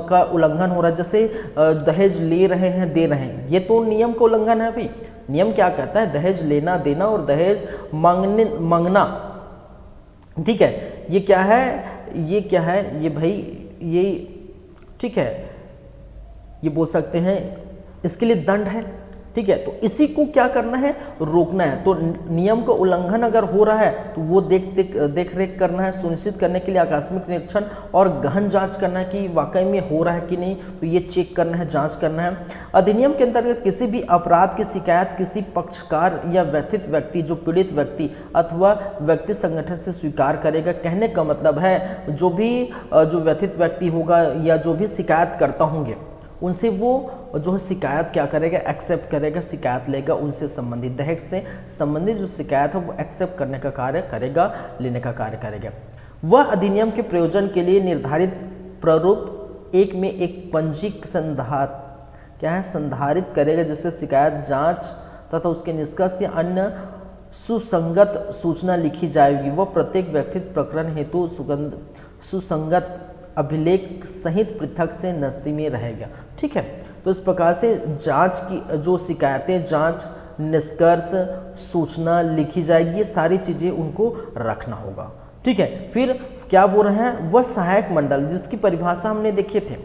Speaker 1: का उल्लंघन हो रहा है, जैसे दहेज ले रहे हैं, दे रहे हैं, ये तो नियम का उल्लंघन है भाई। नियम क्या कहता है? दहेज लेना देना और दहेज मांगना। ठीक है, ये क्या है? ये भाई ये ठीक है, ये बोल सकते हैं इसके लिए दंड है। ठीक है, तो इसी को क्या करना है? रोकना है। तो नियम का उल्लंघन अगर हो रहा है तो वो देख रेख करना है, सुनिश्चित करने के लिए आकस्मिक निरीक्षण और गहन जांच करना है कि वाकई में हो रहा है कि नहीं, तो ये चेक करना है, जांच करना है। अधिनियम के अंतर्गत किसी भी अपराध की शिकायत किसी पक्षकार या व्यथित व्यक्ति, जो पीड़ित व्यक्ति अथवा व्यक्ति संगठन से स्वीकार करेगा। कहने का मतलब है जो व्यथित व्यक्ति होगा या जो भी शिकायत करता होंगे, उनसे वो जो है शिकायत क्या करेगा? एक्सेप्ट करेगा, शिकायत लेगा। उनसे संबंधित दहेज से संबंधित जो शिकायत है वो एक्सेप्ट करने का कार्य करेगा, लेने का कार्य करेगा। वह अधिनियम के प्रयोजन के लिए निर्धारित प्रारूप 1 में एक पंजीक संधारित करेगा, जिससे शिकायत, जांच तथा उसके निष्कर्ष या अन्य सुसंगत सूचना लिखी जाएगी। वह प्रत्येक व्यक्तिगत प्रकरण हेतु सुसंगत अभिलेख सहित पृथक से नस्ती में रहेगा। ठीक है, तो इस प्रकार से जांच की जो शिकायतें, जांच, निष्कर्ष, सूचना लिखी जाएगी, ये सारी चीज़ें उनको रखना होगा। ठीक है, फिर क्या बोल रहे हैं? वह सहायक मंडल, जिसकी परिभाषा हमने देखे थे।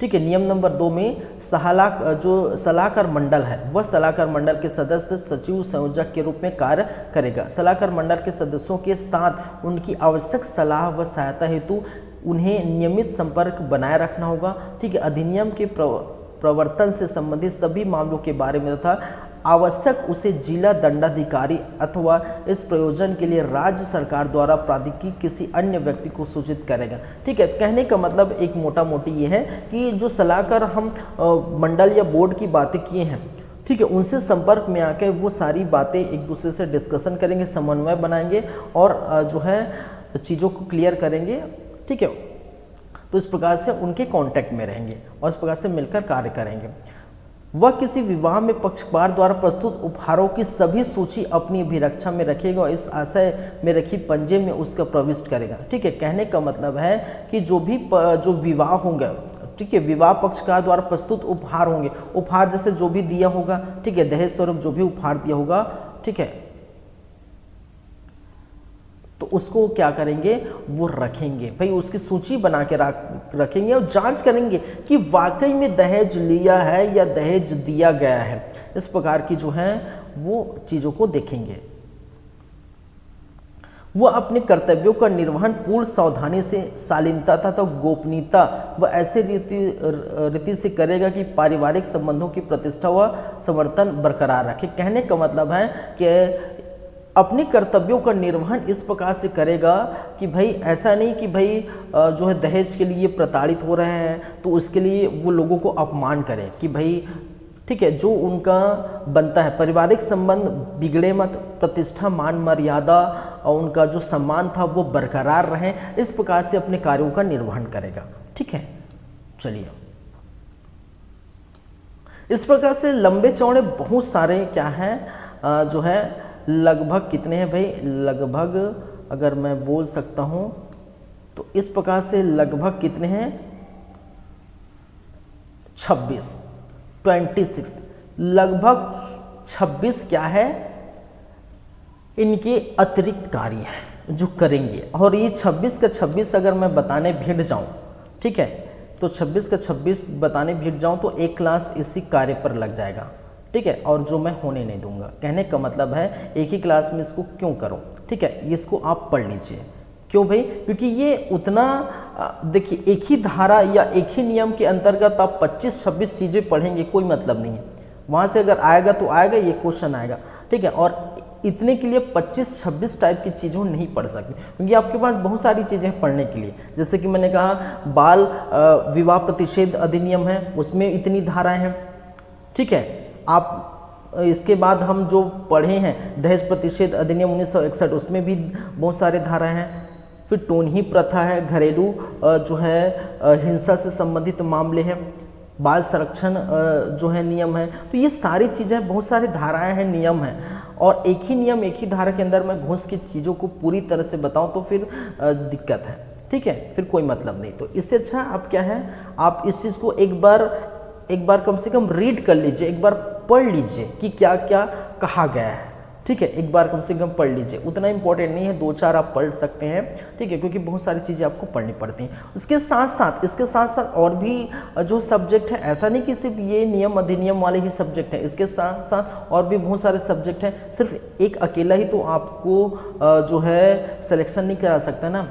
Speaker 1: ठीक है, नियम नंबर 2 में जो सलाहकार मंडल है, वह सलाहकार मंडल के सदस्य सचिव संयोजक के रूप में कार्य करेगा। सलाहकार मंडल के सदस्यों के साथ उनकी आवश्यक सलाह व सहायता हेतु उन्हें नियमित संपर्क बनाए रखना होगा। ठीक है, अधिनियम के प्रवर्तन से संबंधित सभी मामलों के बारे में तथा आवश्यक उसे जिला दंडाधिकारी अथवा इस प्रयोजन के लिए राज्य सरकार द्वारा प्राधिकृत किसी अन्य व्यक्ति को सूचित करेगा। ठीक है, कहने का मतलब एक मोटा मोटी ये है कि जो सलाहकार हम मंडल या बोर्ड की बातें किए हैं, ठीक है, उनसे संपर्क में आकर वो सारी बातें एक दूसरे से डिस्कशन करेंगे, समन्वय बनाएंगे और जो है चीज़ों को क्लियर करेंगे। ठीक है, तो इस प्रकार से उनके कांटेक्ट में रहेंगे और इस प्रकार से मिलकर कार्य करेंगे। वह किसी विवाह में पक्षकार द्वारा प्रस्तुत उपहारों की सभी सूची अपनी अभिरक्षा में रखेगा और इस आशय में रखी पंजे में उसका प्रविष्ट करेगा। ठीक है, कहने का मतलब है कि जो विवाह होंगे, ठीक है, विवाह पक्षकार द्वारा प्रस्तुत उपहार होंगे, उपहार जैसे जो भी दिया होगा, ठीक है, दहेज स्वरूप जो भी उपहार दिया होगा, ठीक है, तो उसको क्या करेंगे, वो रखेंगे भाई, उसकी सूची बना के रखेंगे और जांच करेंगे कि वाकई में दहेज लिया है या दहेज दिया गया है। इस प्रकार की जो है वो चीज़ों को देखेंगे। वह अपने कर्तव्यों का निर्वहन पूर्ण सावधानी से, शालीनता तथा गोपनीयता व ऐसे रीति से करेगा कि पारिवारिक संबंधों की प्रतिष्ठा व समर्थन बरकरार रखे। कहने का मतलब है कि अपने कर्तव्यों का निर्वहन इस प्रकार से करेगा कि भाई ऐसा नहीं कि भाई जो है दहेज के लिए प्रताड़ित हो रहे हैं तो उसके लिए वो लोगों को अपमान करें कि भाई, ठीक है, जो उनका बनता है, पारिवारिक संबंध बिगड़े मत, प्रतिष्ठा मान मर्यादा और उनका जो सम्मान था वो बरकरार रहे, इस प्रकार से अपने कार्यों का निर्वहन करेगा। ठीक है, चलिए, इस प्रकार से लंबे चौड़े बहुत सारे क्या हैं जो है, लगभग कितने हैं भाई, लगभग अगर मैं बोल सकता हूं तो इस प्रकार से लगभग कितने हैं, 26 लगभग 26 क्या है, इनके अतिरिक्त कार्य हैं जो करेंगे। और ये 26 का 26 अगर मैं बताने भिड़ जाऊं, ठीक है, तो 26 का 26 बताने भिड़ जाऊं तो एक क्लास इसी कार्य पर लग जाएगा। ठीक है, और जो मैं होने नहीं दूंगा। कहने का मतलब है एक ही क्लास में इसको क्यों करूं। ठीक है, इसको आप पढ़ लीजिए। क्यों भाई, क्योंकि ये उतना देखिए, एक ही धारा या एक ही नियम के अंतर्गत आप 25-26 चीज़ें पढ़ेंगे, कोई मतलब नहीं है। वहाँ से अगर आएगा तो आएगा, ये क्वेश्चन आएगा। ठीक है, और इतने के लिए 25-26 टाइप की चीज़ों नहीं पढ़ सकते, क्योंकि आपके पास बहुत सारी चीज़ें पढ़ने के लिए। जैसे कि मैंने कहा बाल विवाह प्रतिषेध अधिनियम है, उसमें इतनी धाराएँ हैं। ठीक है, आप इसके बाद हम जो पढ़े हैं दहेज प्रतिषेध अधिनियम 1961, उसमें भी बहुत सारे धाराएं हैं। फिर टोनही प्रथा है, घरेलू जो है हिंसा से संबंधित मामले हैं, बाल संरक्षण जो है नियम है। तो ये सारी चीज़ें, बहुत सारी धाराएं हैं, नियम हैं, और एक ही नियम एक ही धारा के अंदर मैं घुस की चीज़ों को पूरी तरह से बताऊं तो फिर दिक्कत है। ठीक है, फिर कोई मतलब नहीं। तो इससे अच्छा आप क्या है, आप इस चीज़ को एक बार कम से कम रीड कर लीजिए, एक बार पढ़ लीजिए कि क्या क्या कहा गया है। ठीक है, एक बार कम से कम पढ़ लीजिए, उतना इंपॉर्टेंट नहीं है, 2-4 आप पढ़ सकते हैं। ठीक है, क्योंकि बहुत सारी चीज़ें आपको पढ़नी पड़ती हैं। इसके साथ साथ और भी जो सब्जेक्ट है, ऐसा नहीं कि सिर्फ ये नियम अधिनियम वाले ही सब्जेक्ट हैं, इसके साथ साथ और भी बहुत सारे सब्जेक्ट हैं। सिर्फ एक अकेला ही तो आपको जो है सिलेक्शन नहीं करा सकता ना,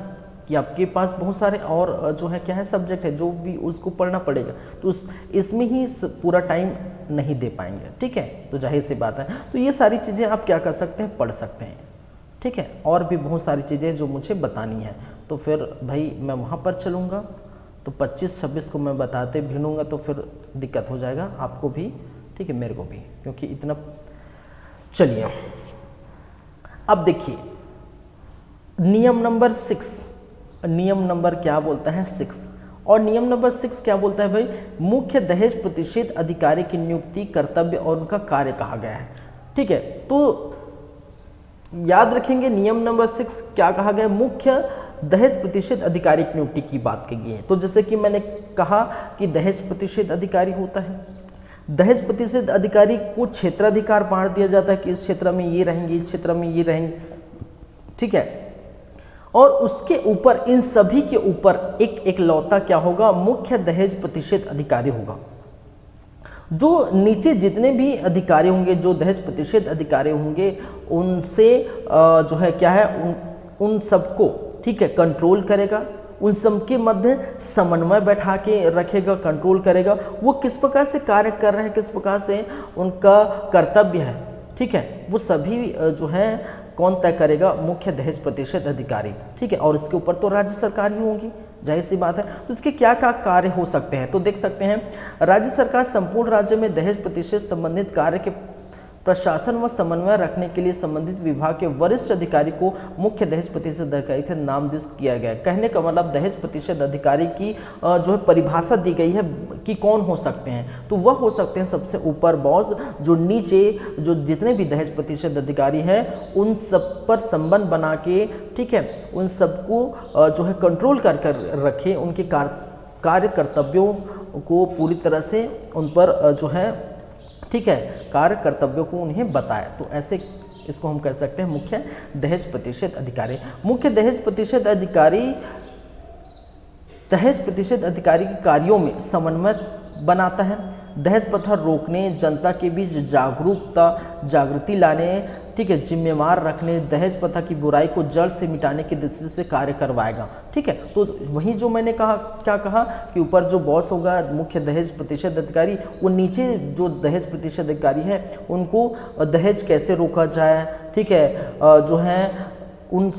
Speaker 1: कि आपके पास बहुत सारे और जो है क्या है सब्जेक्ट है, जो भी उसको पढ़ना पड़ेगा, तो इसमें ही पूरा टाइम नहीं दे पाएंगे। ठीक है, तो जाहिर सी बात है। तो ये सारी चीज़ें आप क्या कर सकते हैं, पढ़ सकते हैं। ठीक है, और भी बहुत सारी चीज़ें जो मुझे बतानी है, तो फिर भाई मैं वहाँ पर चलूँगा, तो 25-26 को मैं बताते भिड़ूँगा तो फिर दिक्कत हो जाएगा आपको भी, ठीक है, मेरे को भी, क्योंकि इतना। चलिए, अब देखिए नियम नंबर 6, नियम नंबर क्या बोलता है 6, और नियम नंबर 6 क्या बोलता है भाई, मुख्य दहेज प्रतिषेध अधिकारी की नियुक्ति, कर्तव्य और उनका कार्य कहा गया है। ठीक है, तो याद रखेंगे नियम नंबर 6 क्या कहा गया, मुख्य दहेज प्रतिषेध अधिकारी की नियुक्ति की बात की गई है। तो जैसे कि मैंने कहा कि दहेज प्रतिषेध अधिकारी होता है, दहेज प्रतिषेध अधिकारी को क्षेत्राधिकार बांट दिया जाता है कि इस क्षेत्र में ये रहेंगे, इस क्षेत्र में ये रहेंगे। ठीक है, और उसके ऊपर, इन सभी के ऊपर एक लौता क्या होगा, मुख्य दहेज प्रतिषेध अधिकारी होगा। जो नीचे जितने भी अधिकारी होंगे, जो दहेज प्रतिषेध अधिकारी होंगे, उनसे जो है क्या है, उन सबको, ठीक है, कंट्रोल करेगा, उन सबके मध्य समन्वय बैठा के रखेगा, कंट्रोल करेगा, वो किस प्रकार से कार्य कर रहे हैं, किस प्रकार से उनका कर्तव्य है, ठीक है, वो सभी जो है कौन तय करेगा, मुख्य दहेज प्रतिशत अधिकारी, ठीक है। और इसके ऊपर तो राज्य सरकार ही होंगी, जाहिर सी बात है। तो इसके क्या क्या कार्य हो सकते हैं, तो देख सकते हैं राज्य सरकार संपूर्ण राज्य में दहेज प्रतिशत संबंधित कार्य के प्रशासन व समन्वय रखने के लिए संबंधित विभाग के वरिष्ठ अधिकारी को मुख्य दहेज प्रतिशत अधिकारी का नामनिर्देशित किया गया है। कहने का मतलब दहेज प्रतिशत अधिकारी की जो है परिभाषा दी गई है कि कौन हो सकते हैं, तो वह हो सकते हैं सबसे ऊपर बॉस, जो नीचे जो जितने भी दहेज प्रतिशत अधिकारी हैं उन सब पर संबंध बना के, ठीक है, उन सबको जो है कंट्रोल कर रखें, उनके कार्य कर्तव्यों को पूरी तरह से उन पर जो है, ठीक है, कार्य कर्तव्यों को उन्हें बताए। तो ऐसे इसको हम कह सकते हैं मुख्य दहेज प्रतिशत अधिकारी। मुख्य दहेज प्रतिशत अधिकारी के कार्यों में समन्वय बनाता है, दहेज प्रथा रोकने, जनता के बीच जागृति लाने, ठीक है, जिम्मेवार रखने, दहेज प्रथा की बुराई को जड़ से मिटाने की दृष्टि से कार्य करवाएगा, ठीक है। तो वही जो मैंने कहा, क्या कहा कि ऊपर जो बॉस होगा मुख्य दहेज प्रतिशत अधिकारी, वो नीचे जो दहेज प्रतिशत अधिकारी है उनको दहेज कैसे रोका जाए, ठीक है, जो है उन,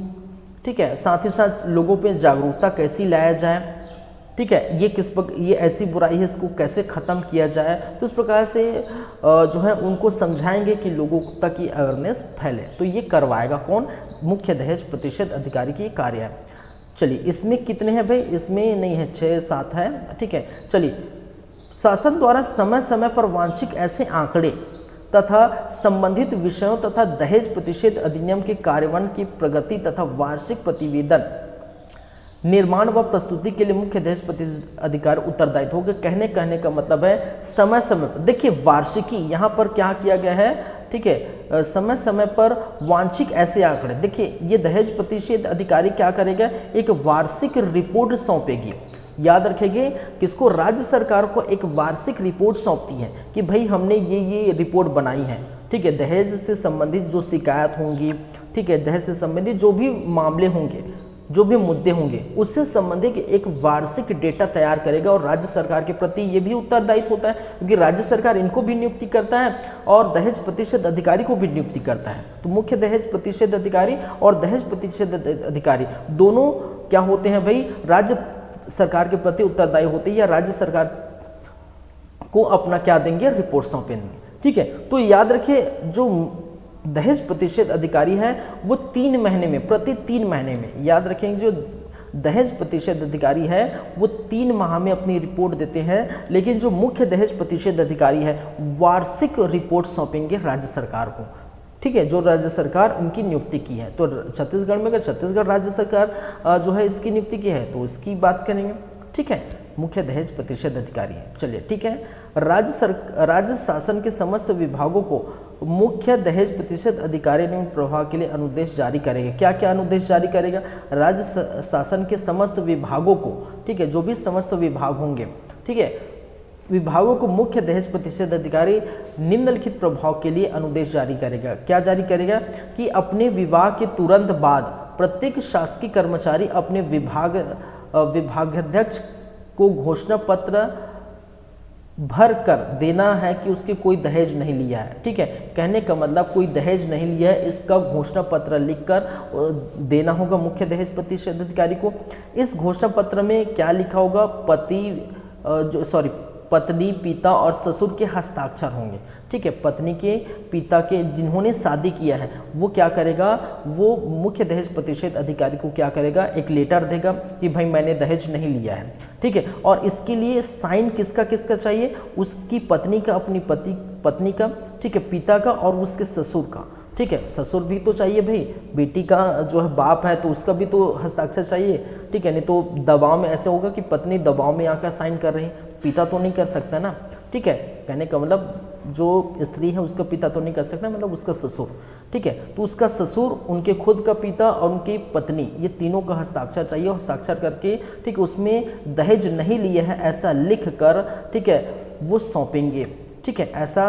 Speaker 1: ठीक है, साथ ही साथ लोगों पे जागरूकता कैसी लाया जाए, ठीक है, ये ऐसी बुराई है, इसको कैसे ख़त्म किया जाए। तो इस प्रकार से जो है उनको समझाएंगे कि लोगों तक ये अवेयरनेस फैले। तो ये करवाएगा कौन, मुख्य दहेज प्रतिशत अधिकारी की कार्य है। चलिए इसमें कितने हैं भाई, इसमें नहीं है 6-7 है, ठीक है। चलिए शासन द्वारा समय समय पर वांछित ऐसे आंकड़े तथा संबंधित विषयों तथा दहेज प्रतिशत अधिनियम के कार्यान्वयन की प्रगति तथा वार्षिक प्रतिवेदन निर्माण व प्रस्तुति के लिए मुख्य दहेज प्रतिशत अधिकारी उत्तरदायित्व होगा। कहने का मतलब है समय समय पर, देखिए वार्षिकी यहाँ पर क्या किया गया है, ठीक है, समय समय पर वांछित ऐसे आंकड़े, देखिए ये दहेज प्रतिशत अधिकारी क्या करेगा, एक वार्षिक रिपोर्ट सौंपेगी। याद रखेंगे किसको, राज्य सरकार को एक वार्षिक रिपोर्ट सौंपती है कि भाई हमने ये रिपोर्ट बनाई है, ठीक है, दहेज से संबंधित जो शिकायत होंगी, ठीक है, दहेज से संबंधित जो भी मामले होंगे, जो भी मुद्दे होंगे, उससे संबंधित एक वार्षिक डेटा तैयार करेगा। और राज्य सरकार के प्रति ये भी उत्तरदायित्व होता है क्योंकि राज्य सरकार इनको भी नियुक्ति करता है और दहेज प्रतिशत अधिकारी को भी नियुक्ति करता है। तो मुख्य दहेज प्रतिशत अधिकारी और दहेज प्रतिशत अधिकारी दोनों क्या होते हैं भाई, राज्य सरकार के प्रति उत्तरदायी होते हैं या राज्य सरकार को अपना क्या देंगे, रिपोर्ट सौंपेंगे, ठीक है। तो याद रखिए जो दहेज प्रतिशत अधिकारी है वो 3 महीने में, प्रति 3 महीने में, याद रखेंगे जो दहेज प्रतिशत अधिकारी है वो 3 माह में अपनी रिपोर्ट देते हैं, लेकिन जो मुख्य दहेज प्रतिशत अधिकारी है वार्षिक रिपोर्ट सौंपेंगे राज्य सरकार को, ठीक है, जो राज्य सरकार इनकी नियुक्ति की है। तो छत्तीसगढ़ में अगर छत्तीसगढ़ राज्य सरकार जो है इसकी नियुक्ति की है तो इसकी बात करेंगे, ठीक है, मुख्य दहेज प्रतिशत अधिकारी है। चलिए ठीक है, राज्य शासन के समस्त विभागों को मुख्य दहेज प्रतिशत अधिकारी ने प्रभाव के लिए अनुदेश जारी करेगा। क्या क्या अनुदेश जारी करेगा, राज्य शासन के समस्त विभागों को, ठीक है, जो भी समस्त विभाग होंगे, ठीक है, विभागों को मुख्य दहेज प्रतिशत अधिकारी निम्नलिखित प्रभाव के लिए अनुदेश जारी करेगा। क्या जारी करेगा कि अपने विभाग के तुरंत बाद प्रत्येक शासकीय कर्मचारी अपने विभागाध्यक्ष को घोषणा पत्र भर कर देना है कि उसके कोई दहेज नहीं लिया है, ठीक है। कहने का मतलब कोई दहेज नहीं लिया है, इसका घोषणा पत्र लिखकर देना होगा मुख्य दहेज प्रतिशत अधिकारी को। इस घोषणा पत्र में क्या लिखा होगा, पत्नी, पिता और ससुर के हस्ताक्षर होंगे, ठीक है। पत्नी के, पिता के, जिन्होंने शादी किया है वो क्या करेगा, वो मुख्य दहेज प्रतिशत अधिकारी को क्या करेगा, एक लेटर देगा कि भाई मैंने दहेज नहीं लिया है, ठीक है। और इसके लिए साइन किसका किसका चाहिए, उसकी पत्नी का, अपनी पत्नी का, ठीक है, पिता का और उसके ससुर का, ठीक है। ससुर भी तो चाहिए भाई, बेटी का जो है बाप है तो उसका भी तो हस्ताक्षर चाहिए, ठीक है। नहीं तो दबाव में ऐसे होगा कि पत्नी दबाव में आकर साइन कर रही, पिता तो नहीं कर सकता ना, ठीक है। कहने का मतलब जो स्त्री है उसका पिता तो नहीं कर सकता, मतलब उसका ससुर, ठीक है। तो उसका ससुर, उनके खुद का पिता और उनकी पत्नी, ये तीनों का हस्ताक्षर चाहिए। और हस्ताक्षर करके, ठीक है, उसमें दहेज नहीं लिया है ऐसा लिख कर, ठीक है, वो सौंपेंगे, ठीक है। ऐसा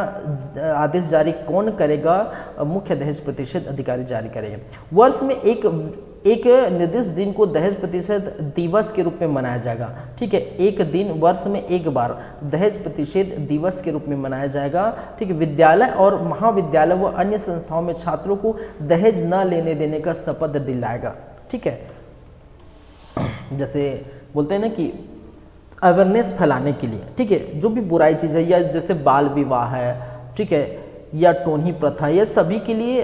Speaker 1: आदेश जारी कौन करेगा, मुख्य दहेज प्रतिशत अधिकारी जारी करेगा। वर्ष में एक एक निर्दिष्ट दिन को दहेज प्रतिषेध दिवस के रूप में मनाया जाएगा। ठीक है, एक दिन वर्ष में एक बार दहेज प्रतिषेध दिवस के रूप में मनाया जाएगा। ठीक है, विद्यालय और महाविद्यालय व अन्य संस्थाओं में छात्रों को दहेज न लेने देने का शपथ दिलाएगा। ठीक है, जैसे बोलते हैं ना कि अवेयरनेस फैलाने के लिए, ठीक है, जो भी बुराई चीज़ है, या जैसे बाल विवाह है, ठीक है, या टोनी प्रथा, ये सभी के लिए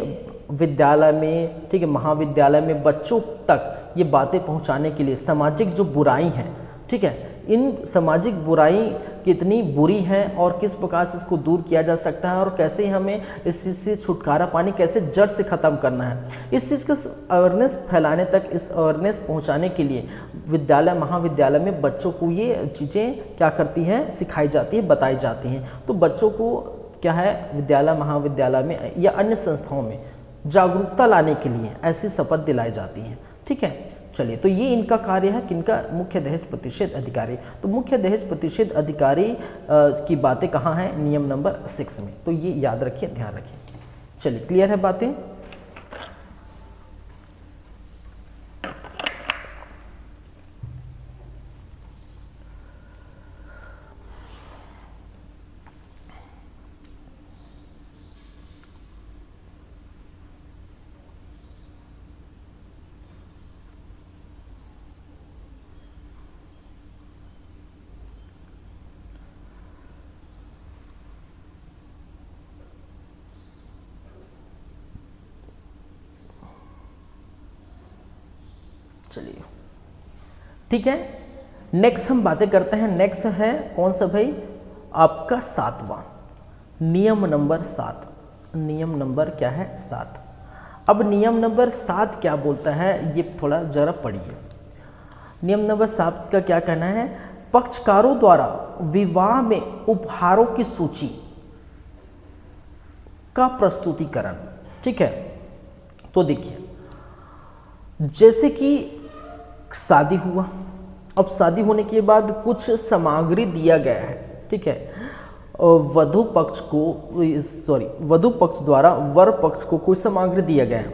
Speaker 1: विद्यालय में, ठीक है, महाविद्यालय में बच्चों तक ये बातें पहुंचाने के लिए सामाजिक जो बुराई है, ठीक है, इन सामाजिक बुराई कितनी बुरी है और किस प्रकार से इसको दूर किया जा सकता है और कैसे हमें इस चीज़ से छुटकारा पाने, कैसे जड़ से ख़त्म करना है, इस चीज़ का अवेयरनेस फैलाने तक, इस अवेयरनेस पहुंचाने के लिए विद्यालय महाविद्यालय में बच्चों को ये चीज़ें क्या करती हैं, सिखाई जाती है, बताई जाती हैं। तो बच्चों को क्या है, विद्यालय महाविद्यालय में या अन्य संस्थाओं में जागरूकता लाने के लिए ऐसी शपथ दिलाई जाती हैं। ठीक है, चलिए, तो ये इनका कार्य है, किनका, मुख्य दहेज प्रतिषेध अधिकारी। तो मुख्य दहेज प्रतिषेध अधिकारी की बातें कहाँ हैं, नियम नंबर 6 में। तो ये याद रखिए, ध्यान रखिए। चलिए, क्लियर है बातें। चलिए, ठीक है, नेक्स्ट हम बातें करते हैं। नेक्स्ट है कौन सा भाई, आपका 7वां नियम नंबर 7। नियम नंबर क्या है, 7। अब नियम नंबर 7 क्या बोलता है, ये थोड़ा जरा पढ़िए। नियम नंबर 7 का क्या कहना है, पक्षकारों द्वारा विवाह में उपहारों की सूची का प्रस्तुतिकरण। ठीक है, तो देखिए, जैसे कि शादी हुआ, अब शादी होने के बाद कुछ सामग्री दिया गया है। ठीक है, वधु पक्ष को, वधु पक्ष द्वारा वर पक्ष को कोई सामग्री दिया गया है,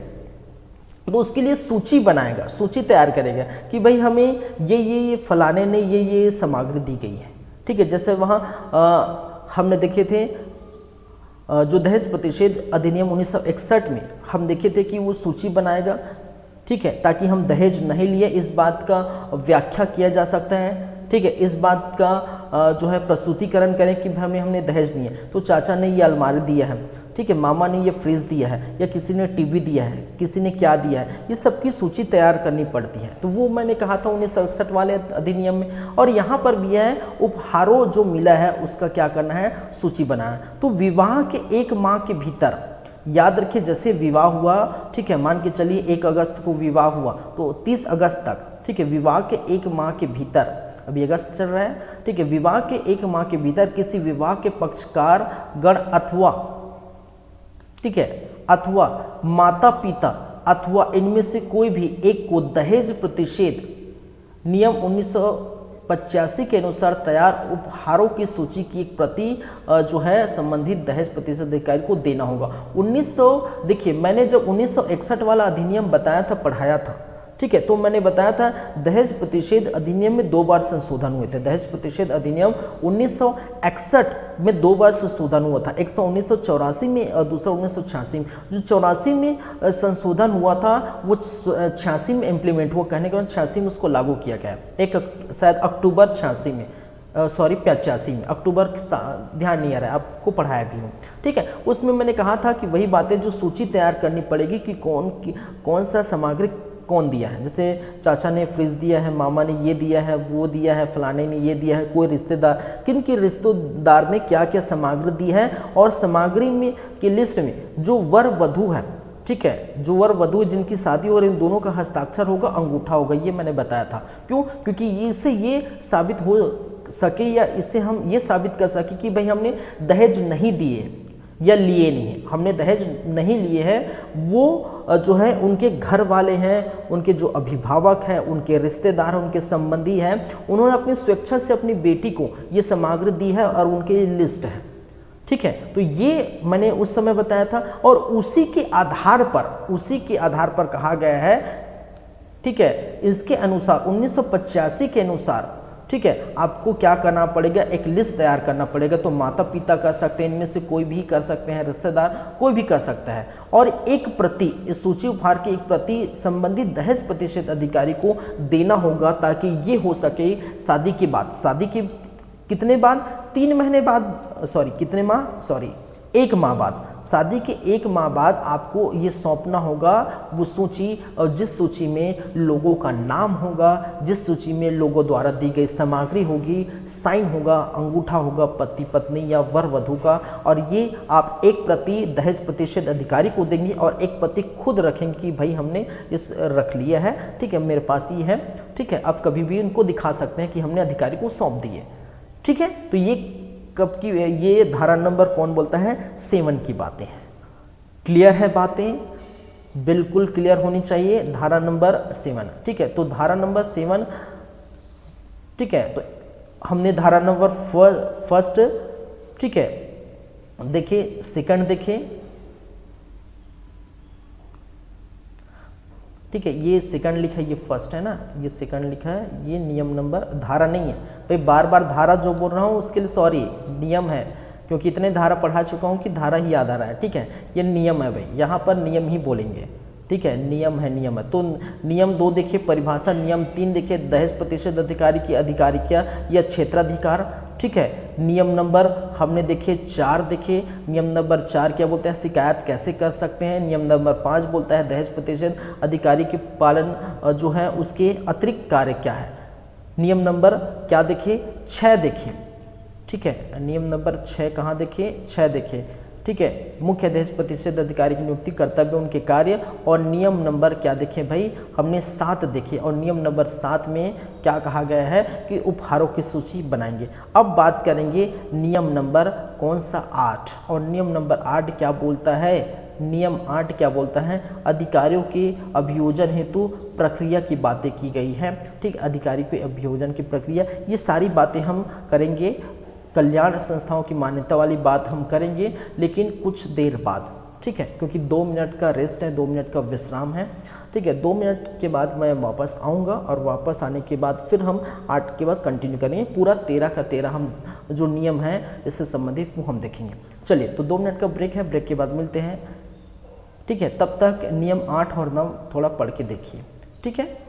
Speaker 1: तो उसके लिए सूची बनाएगा, सूची तैयार करेगा कि भाई हमें ये फलाने ने ये सामग्री दी गई है। ठीक है, जैसे वहाँ हमने देखे थे जो दहेज प्रतिषेध अधिनियम 1961 में हम देखे थे कि वो सूची बनाएगा। ठीक है, ताकि हम दहेज नहीं लिए, इस बात का व्याख्या किया जा सकता है। ठीक है, इस बात का जो है प्रस्तुतिकरण करें कि हमने दहेज नहीं है। तो चाचा ने ये अलमारी दिया है, ठीक है, मामा ने ये फ्रिज दिया है, या किसी ने टीवी दिया है, किसी ने क्या दिया है, ये सबकी सूची तैयार करनी पड़ती है। तो वो मैंने कहा था 1961 वाले अधिनियम में। और यहाँ पर भी है, उपहारों जो मिला है उसका क्या करना है, सूची बनाना। तो विवाह के 1 माह के भीतर, याद रखिए, जैसे विवाह हुआ, ठीक है, मान के चलिए 1 अगस्त को विवाह हुआ, तो 30 अगस्त तक, ठीक है, विवाह के 1 माह के भीतर, अभी अगस्त चल रहा है, ठीक है, विवाह के 1 माह के भीतर किसी विवाह के पक्षकार गण अथवा, ठीक है, अथवा माता पिता अथवा इनमें से कोई भी एक को दहेज प्रतिषेध नियम 1985 के अनुसार तैयार उपहारों की सूची की एक प्रति जो है संबंधित दहेज प्रतिषेध अधिकारी को देना होगा। 1900, देखिए, मैंने जब 1961 वाला अधिनियम बताया था, पढ़ाया था, ठीक है, तो मैंने बताया था दहेज प्रतिषेध अधिनियम में 2 बार संशोधन हुए थे। दहेज प्रतिषेध अधिनियम 1961 में 2 बार संशोधन हुआ था, एक 1984 में और दूसरा 1986 में। जो 84 में संशोधन हुआ था वो 86 में इम्प्लीमेंट हुआ, कहने के बाद 86 में उसको लागू किया गया, एक शायद अक्टूबर 86 में, सॉरी 85 में, अक्टूबर, ध्यान नहीं आ रहा है, आपको पढ़ाया भी हूँ। ठीक है, उसमें मैंने कहा था कि वही बातें जो सूची तैयार करनी पड़ेगी कि कौन सा सामग्री कौन दिया है। जैसे चाचा ने फ्रिज दिया है, मामा ने ये दिया है, वो दिया है, फलाने ने ये दिया है, कोई रिश्तेदार, किन के रिश्तेदार ने क्या क्या सामग्री दी है, और सामग्री में की लिस्ट में जो वर वधु है, ठीक है, जो वर वधु जिनकी शादी और इन दोनों का हस्ताक्षर होगा, अंगूठा होगा, ये मैंने बताया था। क्यों? क्योंकि इससे ये साबित हो सके, या इससे हम ये साबित कर सके कि भाई हमने दहेज नहीं दिए या लिए नहीं, हमने दहेज नहीं लिए हैं, वो जो है उनके घर वाले हैं, उनके जो अभिभावक हैं, उनके रिश्तेदार हैं, उनके संबंधी हैं, उन्होंने अपनी स्वेच्छा से अपनी बेटी को ये सामग्री दी है और उनके लिस्ट है। ठीक है, तो ये मैंने उस समय बताया था, और उसी के आधार पर कहा गया है ठीक है, इसके अनुसार 1985 के अनुसार, ठीक है, आपको क्या करना पड़ेगा, एक लिस्ट तैयार करना पड़ेगा। तो माता पिता कर सकते हैं, इनमें से कोई भी कर सकते हैं, रिश्तेदार कोई भी कर सकता है। और एक प्रति, इस सूची उपहार की एक प्रति संबंधित दहेज प्रतिशत अधिकारी को देना होगा, ताकि ये हो सके शादी के बाद, शादी के कितने बाद, 3 महीने बाद, सॉरी कितने माह, सॉरी 1 माह बाद, शादी के 1 माह बाद आपको ये सौंपना होगा वो सूची, और जिस सूची में लोगों का नाम होगा, जिस सूची में लोगों द्वारा दी गई सामग्री होगी, साइन होगा, अंगूठा होगा पति पत्नी या वर वधू का, और ये आप एक प्रति दहेज प्रतिशत अधिकारी को देंगे और एक प्रति खुद रखेंगे कि भाई हमने इस रख लिया है, ठीक है, मेरे पास ये है, ठीक है। आप कभी भी इनको दिखा सकते हैं कि हमने अधिकारी को सौंप दिए, ठीक है। तो ये कब की, ये धारा नंबर कौन बोलता है, 7 की बातें हैं। क्लियर है बातें, बिल्कुल क्लियर होनी चाहिए। धारा नंबर 7, ठीक है। तो धारा नंबर 7, ठीक है, तो हमने धारा नंबर फर्स्ट, ठीक है, देखिए सेकंड देखिए, ठीक है, ये सेकंड लिखा है, ये फर्स्ट है ना, ये सेकंड लिखा है, ये नियम नंबर, धारा नहीं है भाई, बार बार धारा जो बोल रहा हूँ उसके लिए सॉरी, नियम है, क्योंकि इतने धारा पढ़ा चुका हूँ कि धारा ही याद आ रहा है, ठीक है। ये नियम है भाई, यहाँ पर नियम ही बोलेंगे, ठीक है, नियम है, नियम है। तो नियम 2 देखिए परिभाषा, नियम 3 देखिए दहेज प्रतिशत अधिकारी की अधिकारिता या क्षेत्राधिकार, ठीक है। नियम नंबर हमने देखे 4 देखे, नियम नंबर 4 क्या बोलते हैं, शिकायत कैसे कर सकते हैं। नियम नंबर 5 बोलता है दहेज प्रतिशत अधिकारी के पालन जो है उसके अतिरिक्त कार्य क्या है। नियम नंबर क्या देखे, 6 देखे, ठीक है, नियम नंबर 6 कहाँ देखे, 6 देखे, ठीक है, मुख्य दहेज प्रतिशत अधिकारी की नियुक्ति, कर्तव्य, उनके कार्य। और नियम नंबर क्या देखें भाई, हमने 7 देखे, और नियम नंबर 7 में क्या कहा गया है कि उपहारों की सूची बनाएंगे। अब बात करेंगे नियम नंबर कौन सा, 8, और नियम नंबर 8 क्या बोलता है, नियम 8 क्या बोलता है, अधिकारियों के अभियोजन हेतु प्रक्रिया की बातें की गई है, ठीक, अधिकारी के अभियोजन की प्रक्रिया, ये सारी बातें हम करेंगे। कल्याण संस्थाओं की मान्यता वाली बात हम करेंगे, लेकिन कुछ देर बाद, ठीक है, क्योंकि 2 मिनट का रेस्ट है, 2 मिनट का विश्राम है, ठीक है। 2 मिनट के बाद मैं वापस आऊँगा, और वापस आने के बाद फिर हम 8 के बाद कंटिन्यू करेंगे, पूरा 13 का 13 हम जो नियम है इससे संबंधित वो हम देखेंगे। चलिए, तो 2 मिनट का ब्रेक है, ब्रेक के बाद मिलते हैं, ठीक है। तब तक नियम 8 और 9 थोड़ा पढ़ के देखिए, ठीक है।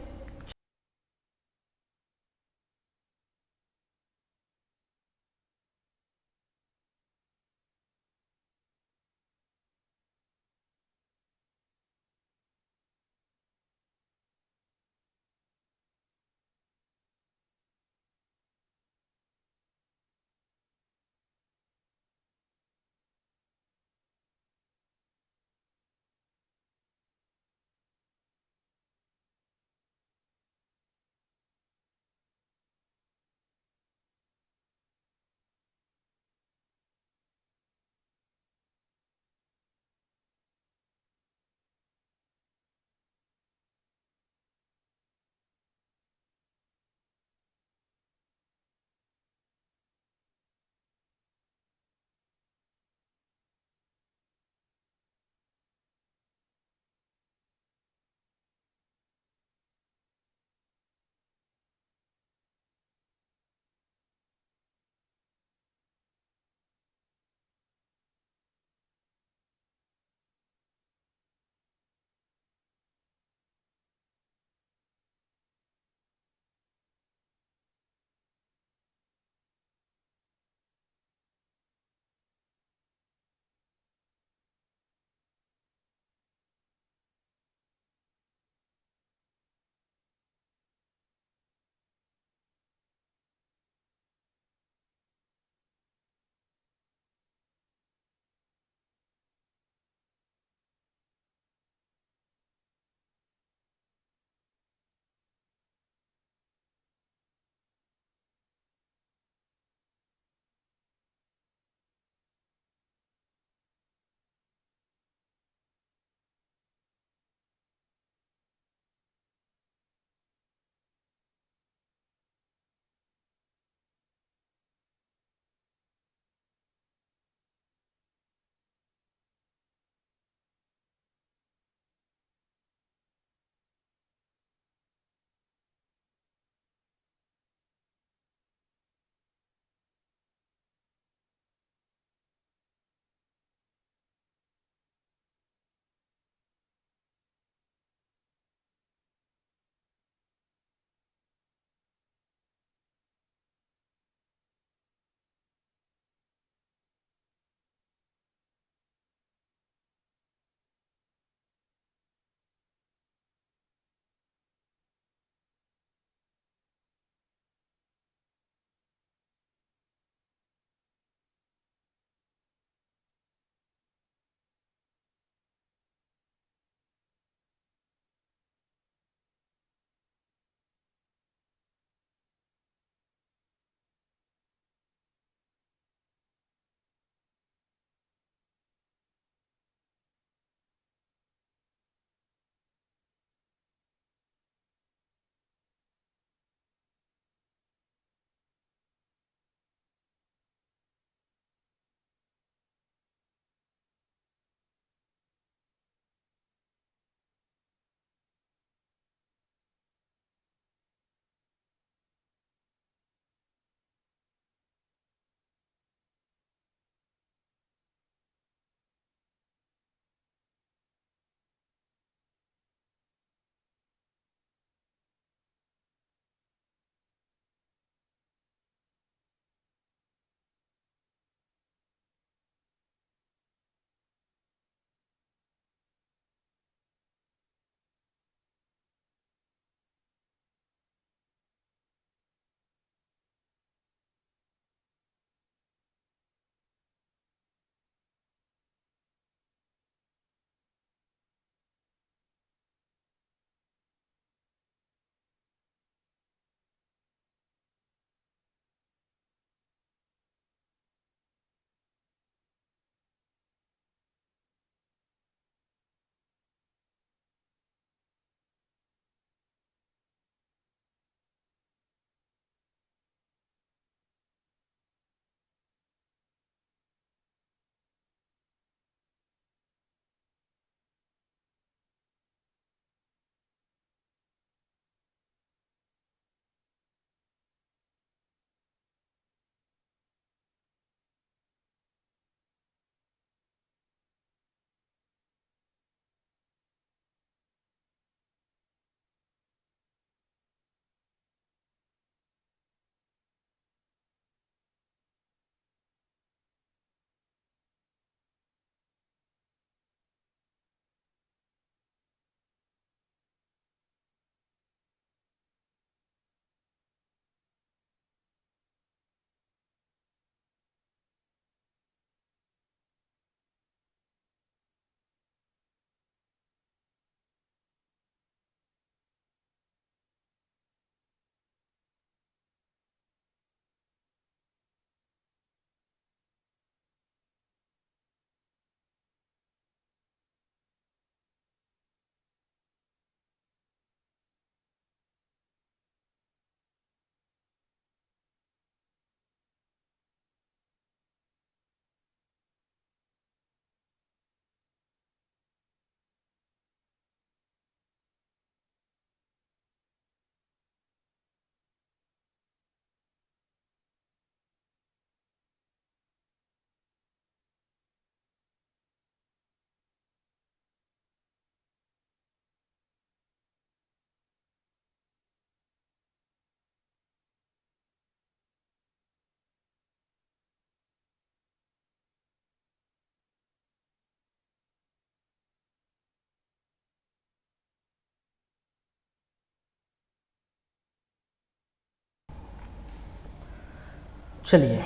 Speaker 1: चलिए,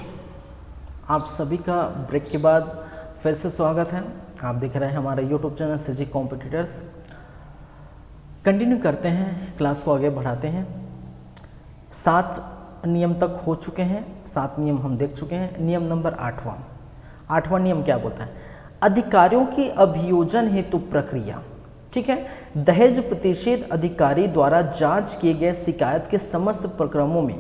Speaker 1: आप सभी का ब्रेक के बाद फिर से स्वागत है। आप देख रहे हैं हमारा YouTube channel CG competitors. Continue करते हैं, क्लास को आगे बढ़ाते हैं। 7 नियम तक हो चुके हैं, 7 नियम हम देख चुके हैं। नियम नंबर 8वां नियम क्या बोलता है? अधिकारियों की अभियोजन हेतु प्रक्रिया। ठीक है, दहेज प्रतिषेध अधिकारी द्वारा जांच किए गए शिकायत के समस्त प्रकरणों में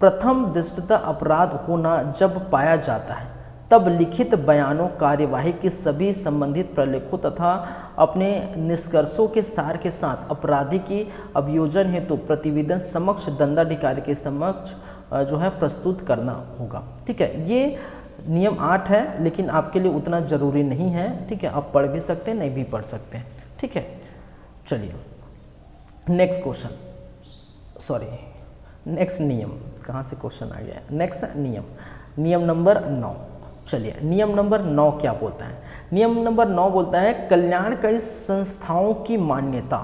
Speaker 1: प्रथम दृष्टता अपराध होना जब पाया जाता है, तब लिखित बयानों, कार्यवाही के सभी संबंधित प्रलेखों तथा अपने निष्कर्षों के सार के साथ अपराधी की अभियोजन हेतु प्रतिवेदन समक्ष दंडाधिकारी के समक्ष जो है प्रस्तुत करना होगा। ठीक है, ये नियम 8 है, लेकिन आपके लिए उतना जरूरी नहीं है। ठीक है, आप पढ़ भी सकते हैं, नहीं भी पढ़ सकते हैं। ठीक है, चलिए नेक्स्ट क्वेश्चन, सॉरी नेक्स्ट नियम, कहाँ से क्वेश्चन आ गया? नेक्स्ट नियम नंबर 9। चलिए, नियम नंबर 9 क्या बोलता है? नियम नंबर 9 बोलता है कल्याणकारी संस्थाओं की मान्यता।